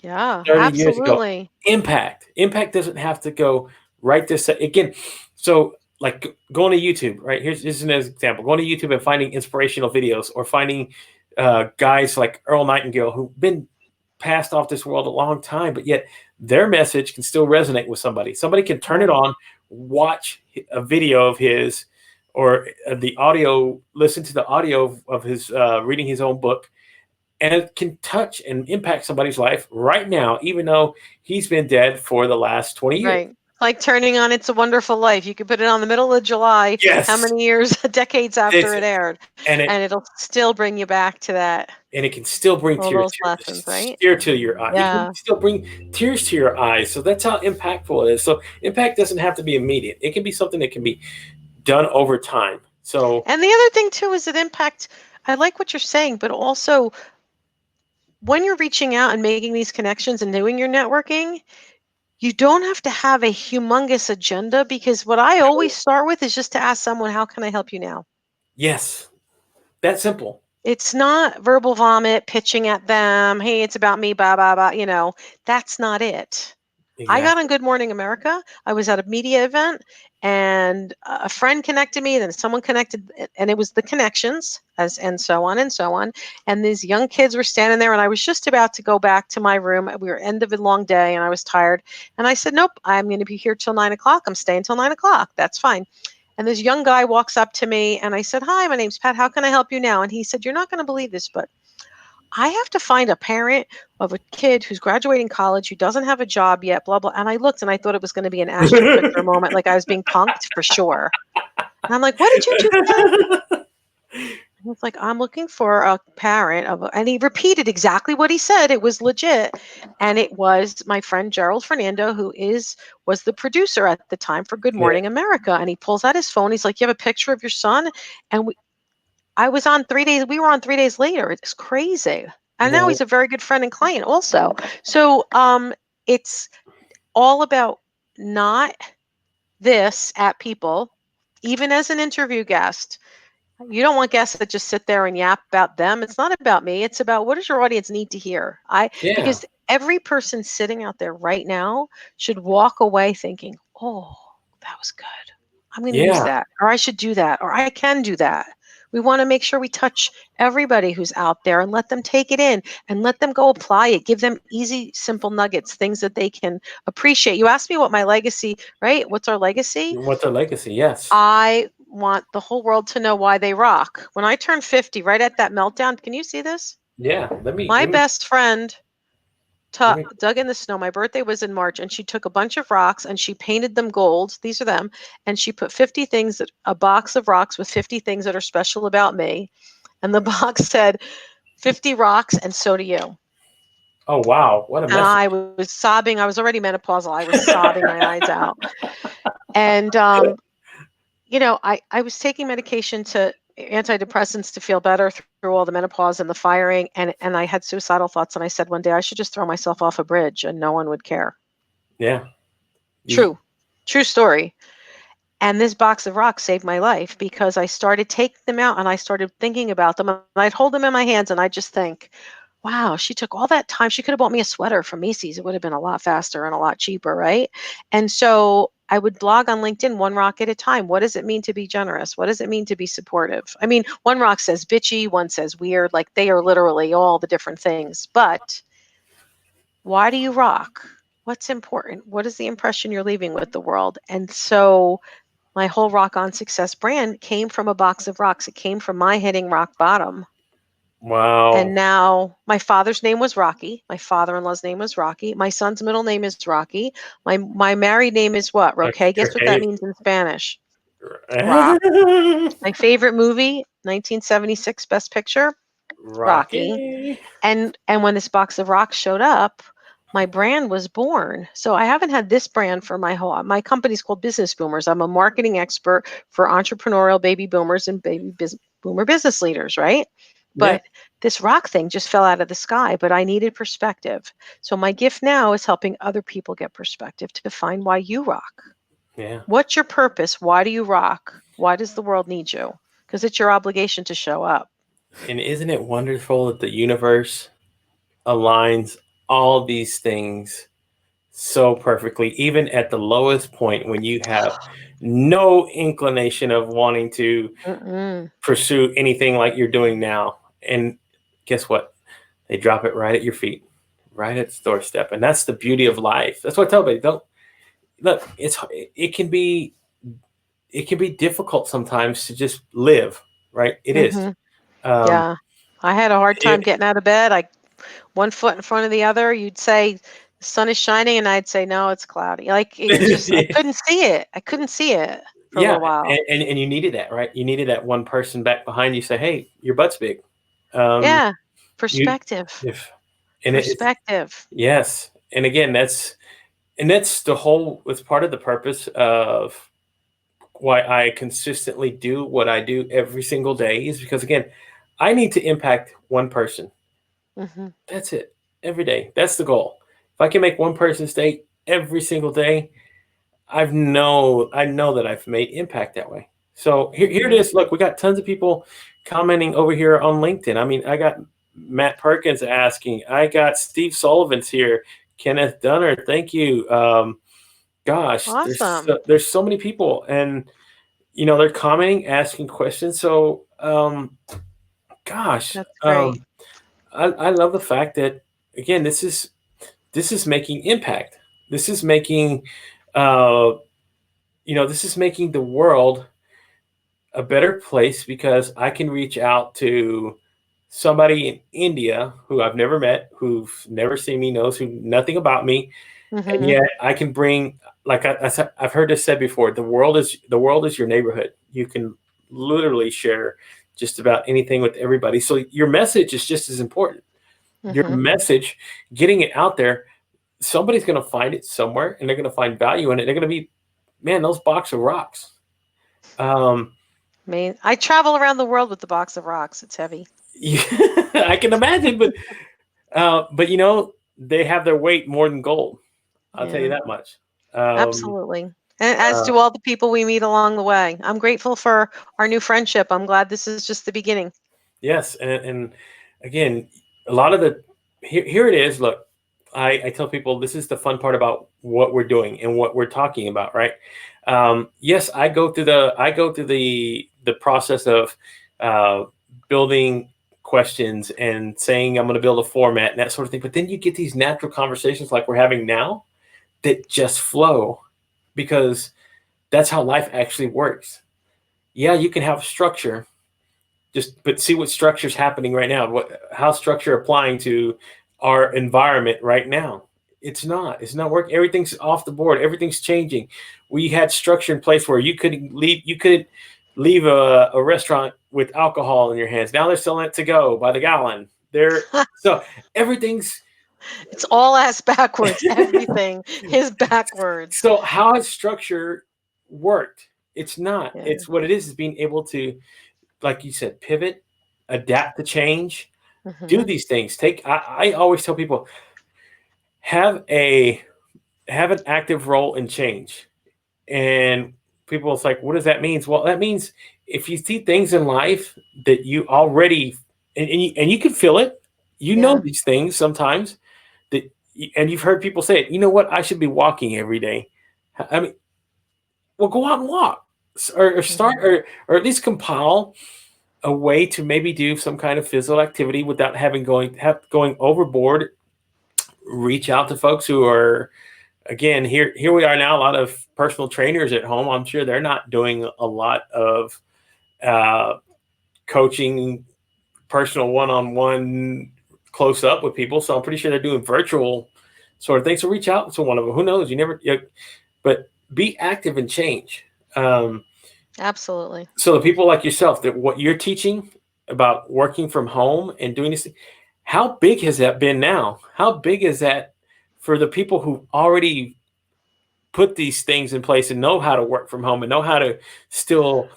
Yeah, 30 years ago. absolutely. Impact doesn't have to go right this again. So like going to YouTube, right? Here's an example. Going to YouTube and finding inspirational videos, or finding guys like Earl Nightingale, who've been passed off this world a long time, but yet their message can still resonate with somebody. Somebody can turn it Right. on, watch a video of his, or the audio, listen to the audio of his reading his own book, and it can touch and impact somebody's life right now, even though he's been dead for the last 20 years. Right. Like turning on It's a Wonderful Life. You could put it on the middle of July, how Yes, many years, decades after it's, it aired, and it and it'll still bring you back to that, and it can still bring all those lessons, right? tear to your eye. It can Yeah. still bring tears to your eyes. So that's how impactful it is. So impact doesn't have to be immediate. It can be something that can be done over time. So And the other thing too is that impact, I like what you're saying, but also when you're reaching out and making these connections and doing your networking, you don't have to have a humongous agenda, because what I always start with is just to ask someone, how can I help you now? yes, that simple. It's not verbal vomit, pitching at them, hey, it's about me, blah, blah, blah. That's not it. I got on Exactly. Good Morning America. I was at a media event, and a friend connected me, then someone connected, and it was the connections, and so on and so on. And these young kids were standing there, and I was just about to go back to my room. We were end of a long day, and I was tired. And I said, nope, I'm going to be here till 9 o'clock. I'm staying till 9 o'clock. That's fine. And this young guy walks up to me, and I said, hi, my name's Pat. How can I help you now? And he said, you're not going to believe this, but I have to find a parent of a kid who's graduating college, who doesn't have a job yet, blah, blah. And I looked and I thought it was going to be an Ashton Kutcher moment, like I was being punked for sure. And I'm like, what did you just say? And it's like, I'm looking for a parent of, and he repeated exactly what he said. It was legit. And it was my friend Gerald Fernando, who was the producer at the time for Good Yeah. Morning America. And he pulls out his phone. He's like, you have a picture of your son? And I was on 3 days. We were on 3 days later. It's crazy. And now Well, he's a very good friend and client also. So it's all about not this at people, even as an interview guest. You don't want guests that just sit there and yap about them. It's not about me. It's about, what does your audience need to hear? yeah, Because every person sitting out there right now should walk away thinking, oh, that was good. I'm going to use yeah. that, or I should do that, or I can do that. We want to make sure we touch everybody who's out there and let them take it in and let them go apply it. Give them easy, simple nuggets, things that they can appreciate. You asked me what my legacy, right? What's our legacy? What's their legacy? Yes. I want the whole world to know why they rock. When I turned 50, right at that meltdown, can you see this? Yeah. Let me My let me best friend let me. dug in the snow. My birthday was in March, and she took a bunch of rocks and she painted them gold. These are them. And she put 50 things, a box of rocks with 50 things that are special about me. And the box said, 50 rocks, and so do you. Oh wow, what a And I message! was sobbing. I was already menopausal. I was sobbing my eyes out. And I was taking medication to antidepressants to feel better through all the menopause and the firing, and I had suicidal thoughts, and I said one day I should just throw myself off a bridge and no one would care. Yeah. You, True story. And this box of rocks saved my life because I started taking them out and I started thinking about them. And I'd hold them in my hands and I'd just think, wow, she took all that time. She could have bought me a sweater from Macy's. It would have been a lot faster and a lot cheaper, right? And so I would blog on LinkedIn one rock at a time. What does it mean to be generous? What does it mean to be supportive? I mean, one rock says bitchy, one says weird. Like they are literally all the different things. But why do you rock? What's important? What is the impression you're leaving with the world? And so my whole Rock On Success brand came from a box of rocks. It came from my hitting rock bottom. And Wow. now my father's name was Rocky. My father-in-law's name was Rocky. My son's middle name is Rocky. My married name is what? Roque. Guess what that Okay. means in Spanish? Rock. My favorite movie, 1976 Best Picture, Rocky. Rocky. And when this box of rocks showed up, my brand was born. So I haven't had this brand for my company's called Business Boomers. I'm a marketing expert for entrepreneurial baby boomers and boomer business leaders, right? Yeah. But this rock thing just fell out of the sky, but I needed perspective. So my gift now is helping other people get perspective to find why you rock. Yeah. What's your purpose? Why do you rock? Why does the world need you? Because it's your obligation to show up. And isn't it wonderful that the universe aligns all these things so perfectly, even at the lowest point when you have no inclination of wanting to Mm-mm. pursue anything like you're doing now. And guess what? They drop it right at your feet, right at the doorstep. And that's the beauty of life. That's what I tell everybody. Don't look, it can be difficult sometimes to just live, right? It is. Mm-hmm. Um, Yeah. I had a hard time it, getting out of bed. I one foot in front of the other. You'd say the sun is shining and I'd say no, it's cloudy. Like it just I couldn't see it. I couldn't see it for a yeah, little while. and you needed that, right? You needed that one person back behind you say, "Hey, your butt's big." Um, Yeah. you Perspective. if and it's Perspective. yes, and again, that's the whole. It's part of the purpose of why I consistently do what I do every single day is because again, I need to impact one person. Hmm. That's it. Every day. That's the goal. If I can make one person's day every single day, I know that I've made impact that way. So here it Hmm. is. Look, we got tons of people commenting over here on LinkedIn. I mean, I got Matt Perkins asking. I got Steve Sullivan's here. Kenneth Dunner, thank you. Gosh, Awesome. there's so many people, and they're commenting, asking questions. So, gosh, That's great. I love the fact that again, this is making impact. This is making, uh, this is making the world a better place because I can reach out to somebody in India who I've never met, who've never seen me, knows who nothing about me, and Hmm. yet I can bring, like I've heard this said before, the world is your neighborhood. You can literally share just about anything with everybody. So your message is just as important. Your Hmm. message, getting it out there, somebody's going to find it somewhere, and they're going to find value in it. They're going to be, man, those box of rocks. Um, I travel around the world with the box of rocks. It's heavy. yeah, I can imagine, but they have their weight more than gold. I'll tell you Yeah. that much. Um, Absolutely. And as uh, do all the people we meet along the way. I'm grateful for our new friendship. I'm glad this is just the beginning. yes, and again, a lot of the here it is. Look, I tell people this is the fun part about what we're doing and what we're talking about, right? Yes, I go through the process of uh, building questions and saying I'm going to build a format and that sort of thing. But then you get these natural conversations like we're having now that just flow because that's how life actually works. Yeah, you can have structure, but see what structure is happening right now. How structure applying to our environment right now? It's not working. Everything's off the board. Everything's changing. We had structure in place where you could leave a restaurant with alcohol in your hands. Now they're selling it to go by the gallon. So everything's It's all ass backwards. Everything is backwards. so how has structure worked? It's not. Yeah. It's what it is being able to, like you said, pivot, adapt to change, do Hmm. these things. I always tell people have a have an active role in change. And people, it's like, what does that mean? Well, that means if you see things in life that you already, and you can feel it, you know Yeah. these things sometimes that, and you've heard people say it, you know what, I should be walking every day. I mean, well, go out and walk, or start, Mhm. or at least compile a way to maybe do some kind of physical activity without going overboard. Reach out to folks who are, again, here we are now, a lot of personal trainers at home. I'm sure they're not doing a lot of uh, coaching, personal one-on-one, close up with people, so I'm pretty sure they're doing virtual sort of things. So reach out to one of them. Who knows, you never, but be active and change. Absolutely. So the people like yourself, that what you're teaching about working from home and doing this, how big has that been now? How big is that for the people who already put these things in place and know how to work from home and know how to still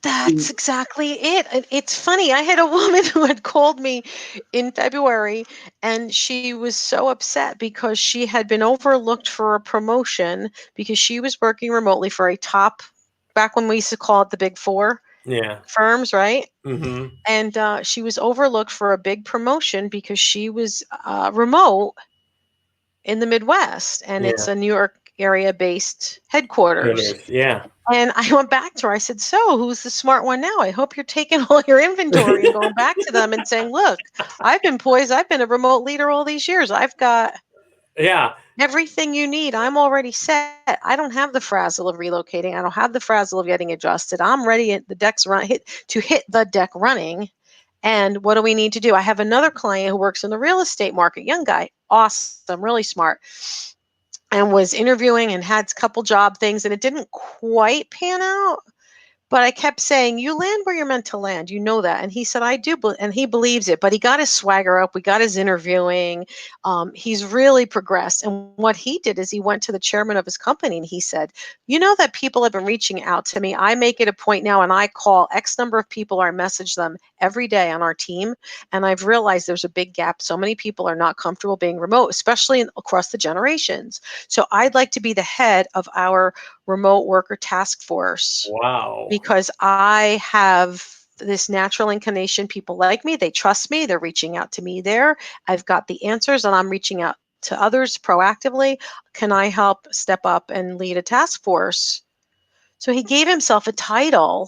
That's exactly it. It's funny. I had a woman who had called me in February, and she was so upset because she had been overlooked for a promotion because she was working remotely for a top, back when we used to call it the big four yeah. firms, right? Hmm. And she was overlooked for a big promotion because she was remote in the Midwest, and it's Yeah. a New York area based headquarters. Goodness. Yeah. And I went back to her. I said, "So, who's the smart one now? I hope you're taking all your inventory and going back to them and saying, 'Look, I've been poised. I've been a remote leader all these years. I've got Yeah. everything you need. I'm already set. I don't have the frazzle of relocating. I don't have the frazzle of getting adjusted. I'm ready at the deck's run hit to hit the deck running. And what do we need to do?' I have another client who works in the real estate market, young guy, awesome, really smart, and was interviewing and had a couple job things, and it didn't quite pan out. But I kept saying, "You land where you're meant to land. You know that." And he said, "I do." And he believes it. But he got his swagger up. We got his interviewing. He's really progressed. And what he did is he went to the chairman of his company and he said, "You know that people have been reaching out to me. I make it a point now and I call X number of people or I message them every day on our team. And I've realized there's a big gap. So many people are not comfortable being remote, especially across the generations. So I'd like to be the head of our remote worker task force Wow. because I have this natural inclination. People like me, they trust me, they're reaching out to me there. I've got the answers and I'm reaching out to others proactively. Can I help step up and lead a task force?" So he gave himself a title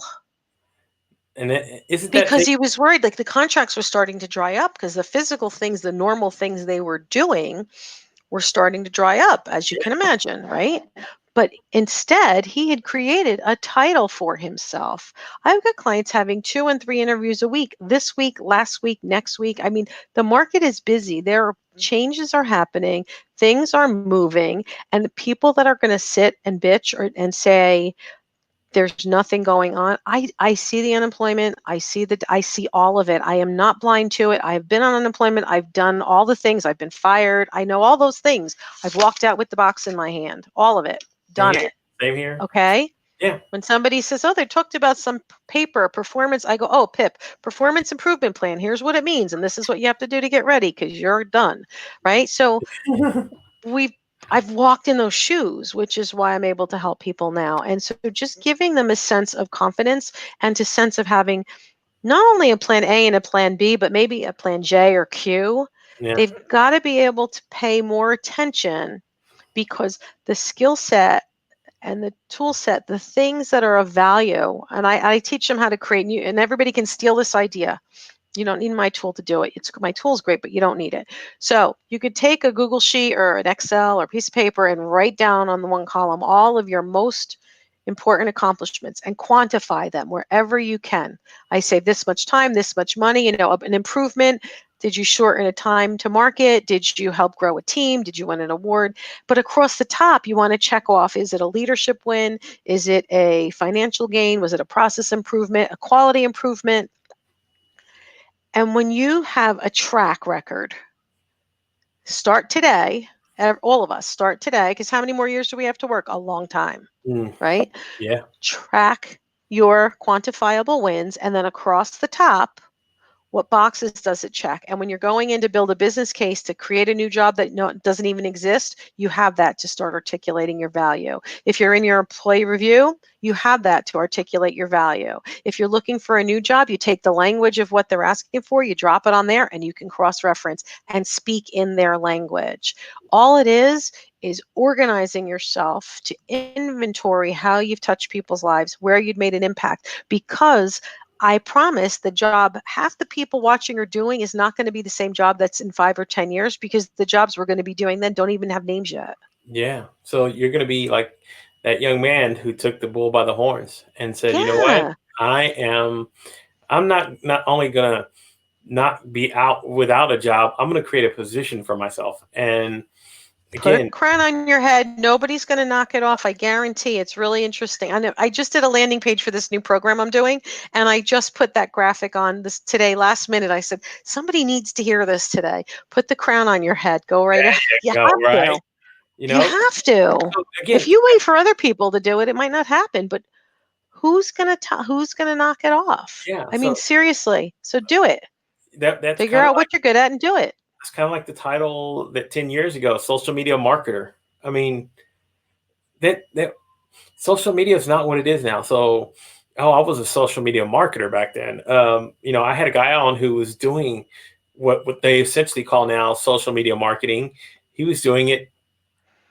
And isn't that because thing? he was worried like the contracts were starting to dry up because the physical things, the normal things they were doing were starting to dry up, as you can imagine, right? But instead, he had created a title for himself. I've got clients having 2 and 3 interviews a week, this week, last week, next week. I mean, the market is busy. There are changes are happening, things are moving, and the people that are going to sit and bitch and say, "There's nothing going on." I see the unemployment. I see all of it. I am not blind to it. I've been on unemployment. I've done all the things. I've been fired. I know all those things. I've walked out with the box in my hand. All of it. Same Done here. it. Same here. Okay? Yeah. When somebody says, "Oh, they talked about some paper performance," I go, "Oh, PIP, performance improvement plan. Here's what it means, and this is what you have to do to get ready because you're done." Right? So we've I've walked in those shoes, which is why I'm able to help people now. And so just giving them a sense of confidence and to sense of having not only a plan A and a plan B, but maybe a plan J or Q. Yeah. They've got to be able to pay more attention because the skill set and the tool set, the things that are of value, and I teach them how to create new, and everybody can steal this idea. You don't need my tool to do it. It's my tool is great, but you don't need it. So you could take a Google sheet or an Excel or piece of paper and write down on the one column all of your most important accomplishments and quantify them wherever you can. I save this much time, this much money, an improvement. Did you shorten a time to market? Did you help grow a team? Did you win an award? But across the top, you want to check off, is it a leadership win? Is it a financial gain? Was it a process improvement, a quality improvement? And when you have a track record, start today. All of us start today, because how many more years do we have to work? A long time, Mm, right? yeah. Track your quantifiable wins, and then across the top, What boxes does it check? And when you're going in to build a business case to create a new job that doesn't even exist, you have that to start articulating your value. If you're in your employee review, you have that to articulate your value. If you're looking for a new job, you take the language of what they're asking for, you drop it on there, and you can cross-reference and speak in their language. All it is organizing yourself to inventory how you've touched people's lives, where you'd made an impact, because I promise the job half the people watching or doing is not going to be the same job that's in 5 or 10 years, because the jobs we're going to be doing then don't even have names yet. Yeah. So you're going to be like that young man who took the bull by the horns and said, you know what? Yeah. I'm not only going to not be out without a job, I'm going to create a position for myself. And Put a again, crown on your head. Nobody's going to knock it off. I guarantee. It's really interesting. I know. I just did a landing page for this new program I'm doing, and I just put that graphic on this today, last minute. I said, somebody needs to hear this today. Put the crown on your head. Go right ahead. You go, have right? to. You You know, have to. so If again, you wait for other people to do it, it might not happen. But who's gonna knock it off? yeah. I mean, So seriously. So do it. that's Figure kind of out like what you're good at and do it. it's kind of like the title that 10 years ago, social media marketer. I mean, that social media is not what it is now. So, I was a social media marketer back then. I had a guy on who was doing what they essentially call now social media marketing. He was doing it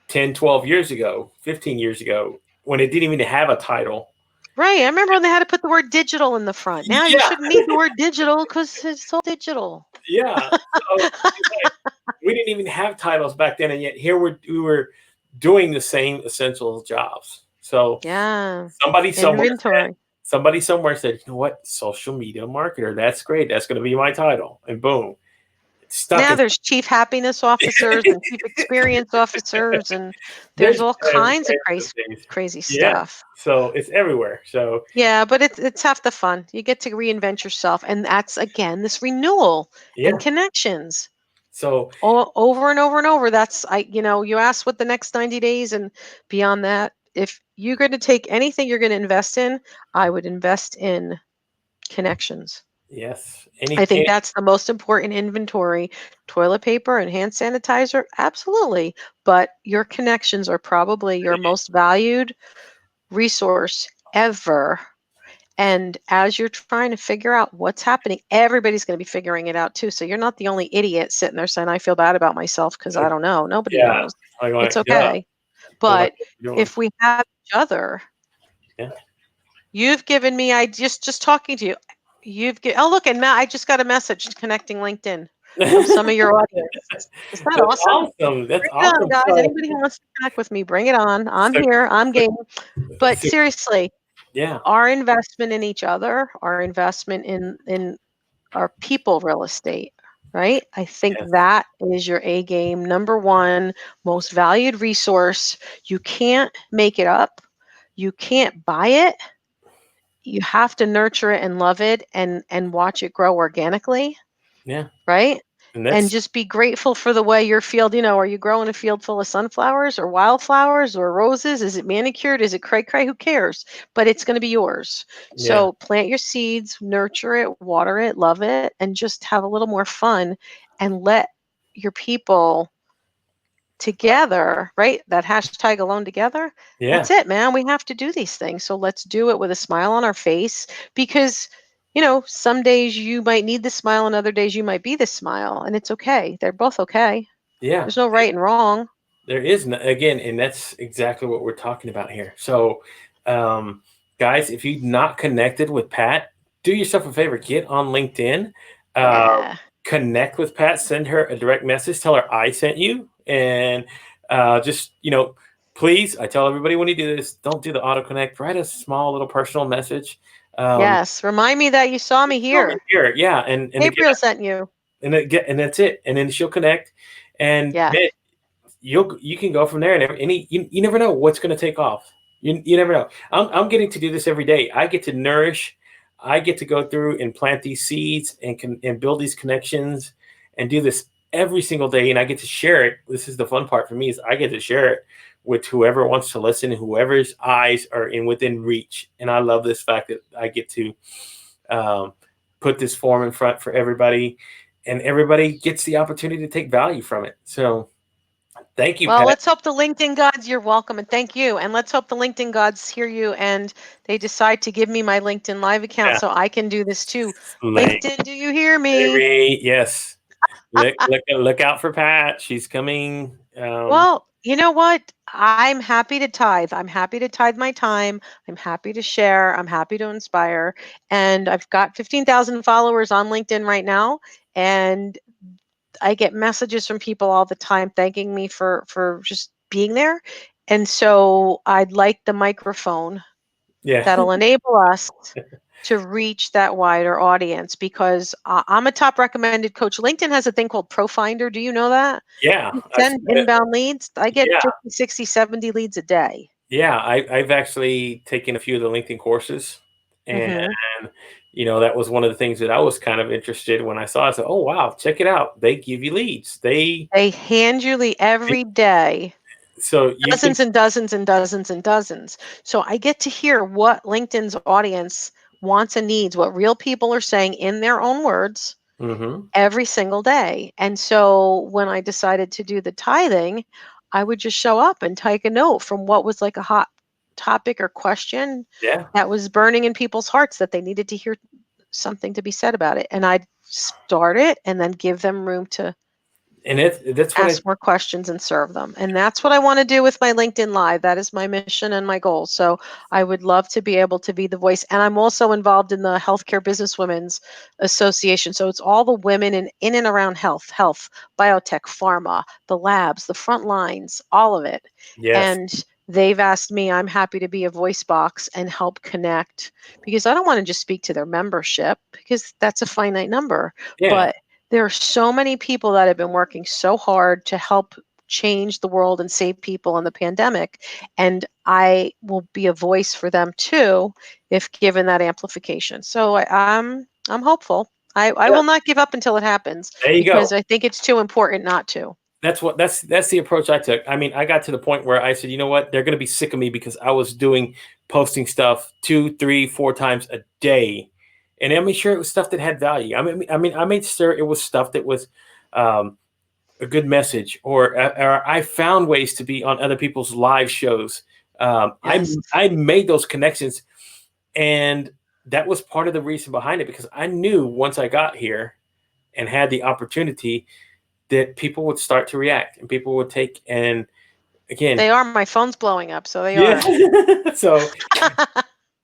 10, 12 years ago, 15 years ago, when it didn't even have a title. Right. I remember when they had to put the word digital in the front. Now you Yeah, shouldn't need the word digital because it's all digital. yeah. So we didn't even have titles back then, and yet here we were doing the same essential jobs. So Yeah. somebody somewhere Inventory. somebody somewhere said, you know what, social media marketer, that's great, that's going to be my title, and boom, it's stuck. Now there's chief happiness officers and chief experience officers, and there's There's all kinds of random things. crazy Yeah, stuff. so it's everywhere. So Yeah, but it's half the fun. You get to reinvent yourself, and that's again this renewal and yeah, connections. so Over and over and over. That's you asked what the next 90 days and beyond that. If you're going to take anything you're going to invest in, I would invest in connections. yes, I think that's the most important inventory. Toilet paper and hand sanitizer, absolutely. But your connections are probably your most valued resource ever. And as you're trying to figure out what's happening, everybody's going to be figuring it out too. So you're not the only idiot sitting there saying, I feel bad about myself because I don't know. Nobody yeah, knows. like It's yeah, okay. go back But to what you're doing. if we have each other, Yeah. you've given me, I just talking to you, oh, look, and Matt, I just got a message connecting LinkedIn from some of your audience. Is that That's awesome? awesome. That's Bring it on, awesome. guys. So, Anybody who wants to connect with me, bring it on. I'm so, here. I'm game. But so seriously, yeah, our investment in each other, our investment in our people real estate, right? I think yes, that is your A game, number one, most valued resource. You can't make it up. You can't buy it. You have to nurture it and love it and watch it grow organically, yeah, right? and And that's just be grateful for the way your field, are you growing a field full of sunflowers or wildflowers or roses? Is it manicured? Is it cray cray? Who cares? But it's going to be yours. yeah, So plant your seeds, nurture it, water it, love it, and just have a little more fun and let your people together, right? That hashtag alone together. yeah, That's it, man. We have to do these things. So let's do it with a smile on our face because, some days you might need the smile and other days you might be the smile. And it's okay. They're both okay. yeah. There's no right and wrong. There is again, and that's exactly what we're talking about here. So, um, guys, if you've not connected with Pat, do yourself a favor, get on LinkedIn, uh, Yeah. connect with Pat, send her a direct message, tell her I sent you, and just please, I tell everybody when you do this, don't do the auto connect. Write a small little personal message. Um, Yes. Remind me that you saw me here. Here, yeah, and again, Gabriel sent you. and that's it, and then she'll connect, and Yeah. man, you can go from there, and you never know what's going to take off. You never know. I'm getting to do this every day. I get to nourish. I get to go through and plant these seeds and build these connections and do this every single day, and I get to share it. This is the fun part for me is I get to share it with whoever wants to listen, whoever's eyes are in within reach, and I love this fact that I get to um, put this form in front for everybody, and everybody gets the opportunity to take value from it. So thank you, Well, Pat. let's hope the LinkedIn gods, you're welcome, and thank you. And let's hope the LinkedIn gods hear you and they decide to give me my LinkedIn Live account Yeah. so I can do this too. Like, LinkedIn, do you hear me? yes. Look out for Pat. She's coming. Well, you know what? I'm happy to tithe. I'm happy to tithe my time. I'm happy to share. I'm happy to inspire. And I've got 15,000 followers on LinkedIn right now. And I get messages from people all the time thanking me for just being there. And so I'd like the microphone Yeah. that'll enable us to reach that wider audience because I'm a top recommended coach. LinkedIn has a thing called ProFinder. Do you know that? Yeah. You send inbound leads. I get Yeah. 50, 60, 70 leads a day. Yeah. I've actually taken a few of the LinkedIn courses, and Hmm. that was one of the things that I was kind of interested when I saw it. I said, oh wow, check it out. They give you leads. They hand you every day, So you can. dozens and dozens and dozens and dozens. So I get to hear what LinkedIn's audience wants and needs, what real people are saying in their own words Mm-hmm. every single day. And so when I decided to do the tithing, I would just show up and take a note from what was like a hot topic or question Yeah. that was burning in people's hearts that they needed to hear something to be said about it. And I'd start it and then give them room to And that's what I. ask more questions and serve them. And that's what I want to do with my LinkedIn Live. That is my mission and my goal. So I would love to be able to be the voice. And I'm also involved in the Healthcare Businesswomen's Association. So it's all the women in and around health, biotech, pharma, the labs, the front lines, all of it. Yes. And they've asked me, I'm happy to be a voice box and help connect because I don't want to just speak to their membership because that's a finite number. Yeah. But there are so many people that have been working so hard to help change the world and save people in the pandemic. And I will be a voice for them too, if given that amplification. So I'm hopeful. I Yeah. will not give up until it happens There you go. because I think it's too important not to. That's the approach I took. I mean, I got to the point where I said, you know what, they're going to be sick of me because I was posting stuff 2, 3, 4 times a day, and I made sure it was stuff that had value. I made sure it was stuff that was a good message, or I found ways to be on other people's live shows. Yes. I made those connections, and that was part of the reason behind it because I knew once I got here and had the opportunity that people would start to react and people would take. And again, They are. My phone's blowing up, so they yeah. are. So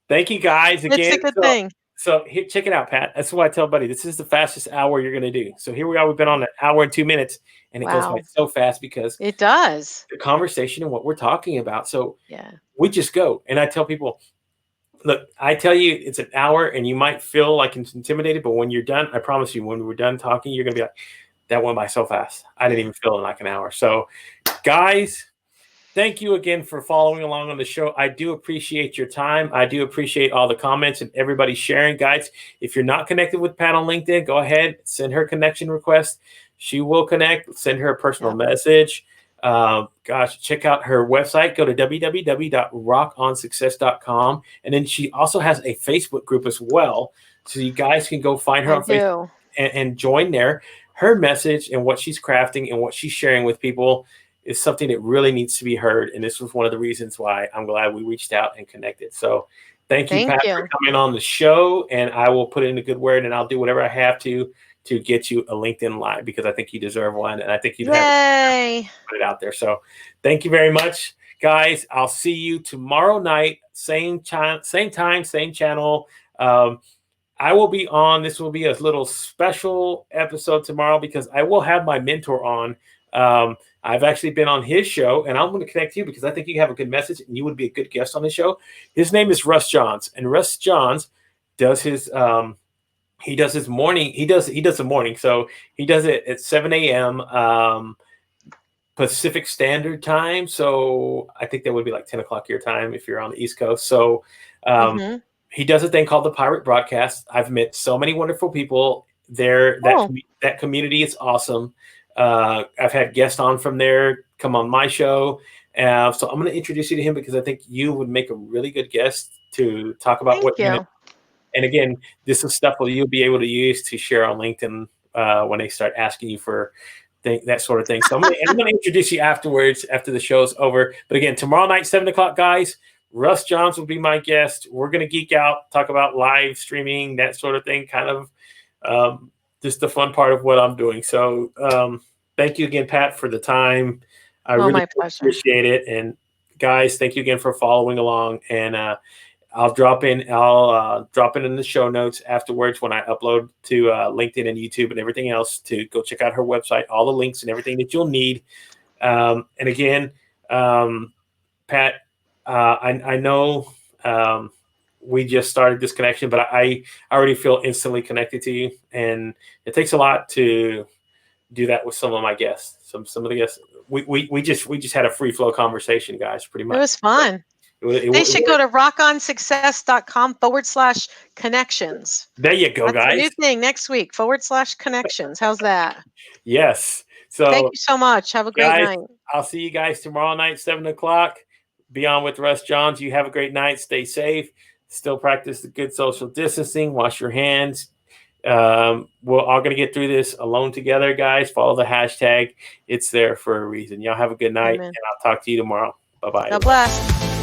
thank you guys It's again. a good thing. So here, check it out, Pat. That's why I tell buddy, this is the fastest hour you're going to do. So here we are. We've been on an hour and 2 minutes, and it goes by Wow. so fast because It does. the conversation and what we're talking about. So Yeah. we just go. And I tell people, look, I tell you it's an hour and you might feel like it's intimidated, but when you're done, I promise you, when we're done talking, you're going to be like, that went by so fast. I didn't even feel like an hour. So guys, thank you again for following along on the show. I do appreciate your time. I do appreciate all the comments and everybody sharing. Guys, if you're not connected with Pat on LinkedIn, go ahead, send her connection request. She will connect. Send her a personal message. Check out her website. Go to www.rockonsuccess.com. And then she also has a Facebook group as well. So you guys can go find her on Facebook and join there. Her message and what she's crafting and what she's sharing with people is something that really needs to be heard. And this was one of the reasons why I'm glad we reached out and connected. So thank you, Pat, for coming on the show. And I will put in a good word and I'll do whatever I have to get you a LinkedIn Live because I think you deserve one. And I think you'd have to put it out there. So thank you very much, guys. I'll see you tomorrow night, same time, same channel. I will be on. This will be a little special episode tomorrow because I will have my mentor on. I've actually been on his show, and I'm going to connect you because I think you have a good message and you would be a good guest on the show. His name is Russ Johns, and Russ Johns does his he does his morning. He does the morning, so he does it at 7 a.m. Pacific Standard Time. So I think that would be like 10 o'clock your time if you're on the East Coast. So he does a thing called the Pirate Broadcast. I've met so many wonderful people there. That community is awesome. I've had guests on from there come on my show. So I'm going to introduce you to him because I think you would make a really good guest to talk about what you know. And again, this is stuff that you'll be able to use to share on LinkedIn when they start asking you for that sort of thing. So I'm going to introduce you afterwards, after the show's over. But again, tomorrow night, 7 o'clock, guys, Russ Johns will be my guest. We're going to geek out, talk about live streaming, that sort of thing, kind of just the fun part of what I'm doing. So thank you again, Pat, for the time. I really appreciate it. And guys, thank you again for following along. And I'll drop in in the show notes afterwards when I upload to LinkedIn and YouTube and everything else to go check out her website, all the links and everything that you'll need. And again, Pat, I know we just started this connection, but I already feel instantly connected to you, and it takes a lot to do that with some of my guests. Some of the guests, we just had a free flow conversation, guys. Pretty much, it was fun. They should go to rockonsuccess.com/connections. There you go, That's guys. a new thing next week, /connections. How's that? Yes. So thank you so much. Have a great night. I'll see you guys tomorrow night, 7 o'clock. Be on with Russ Johns. You have a great night. Stay safe. Still practice the good social distancing. Wash your hands. We're all going to get through this alone together, guys. Follow the hashtag. It's there for a reason. Y'all have a good night, and I'll talk to you tomorrow. Bye-bye. God bless.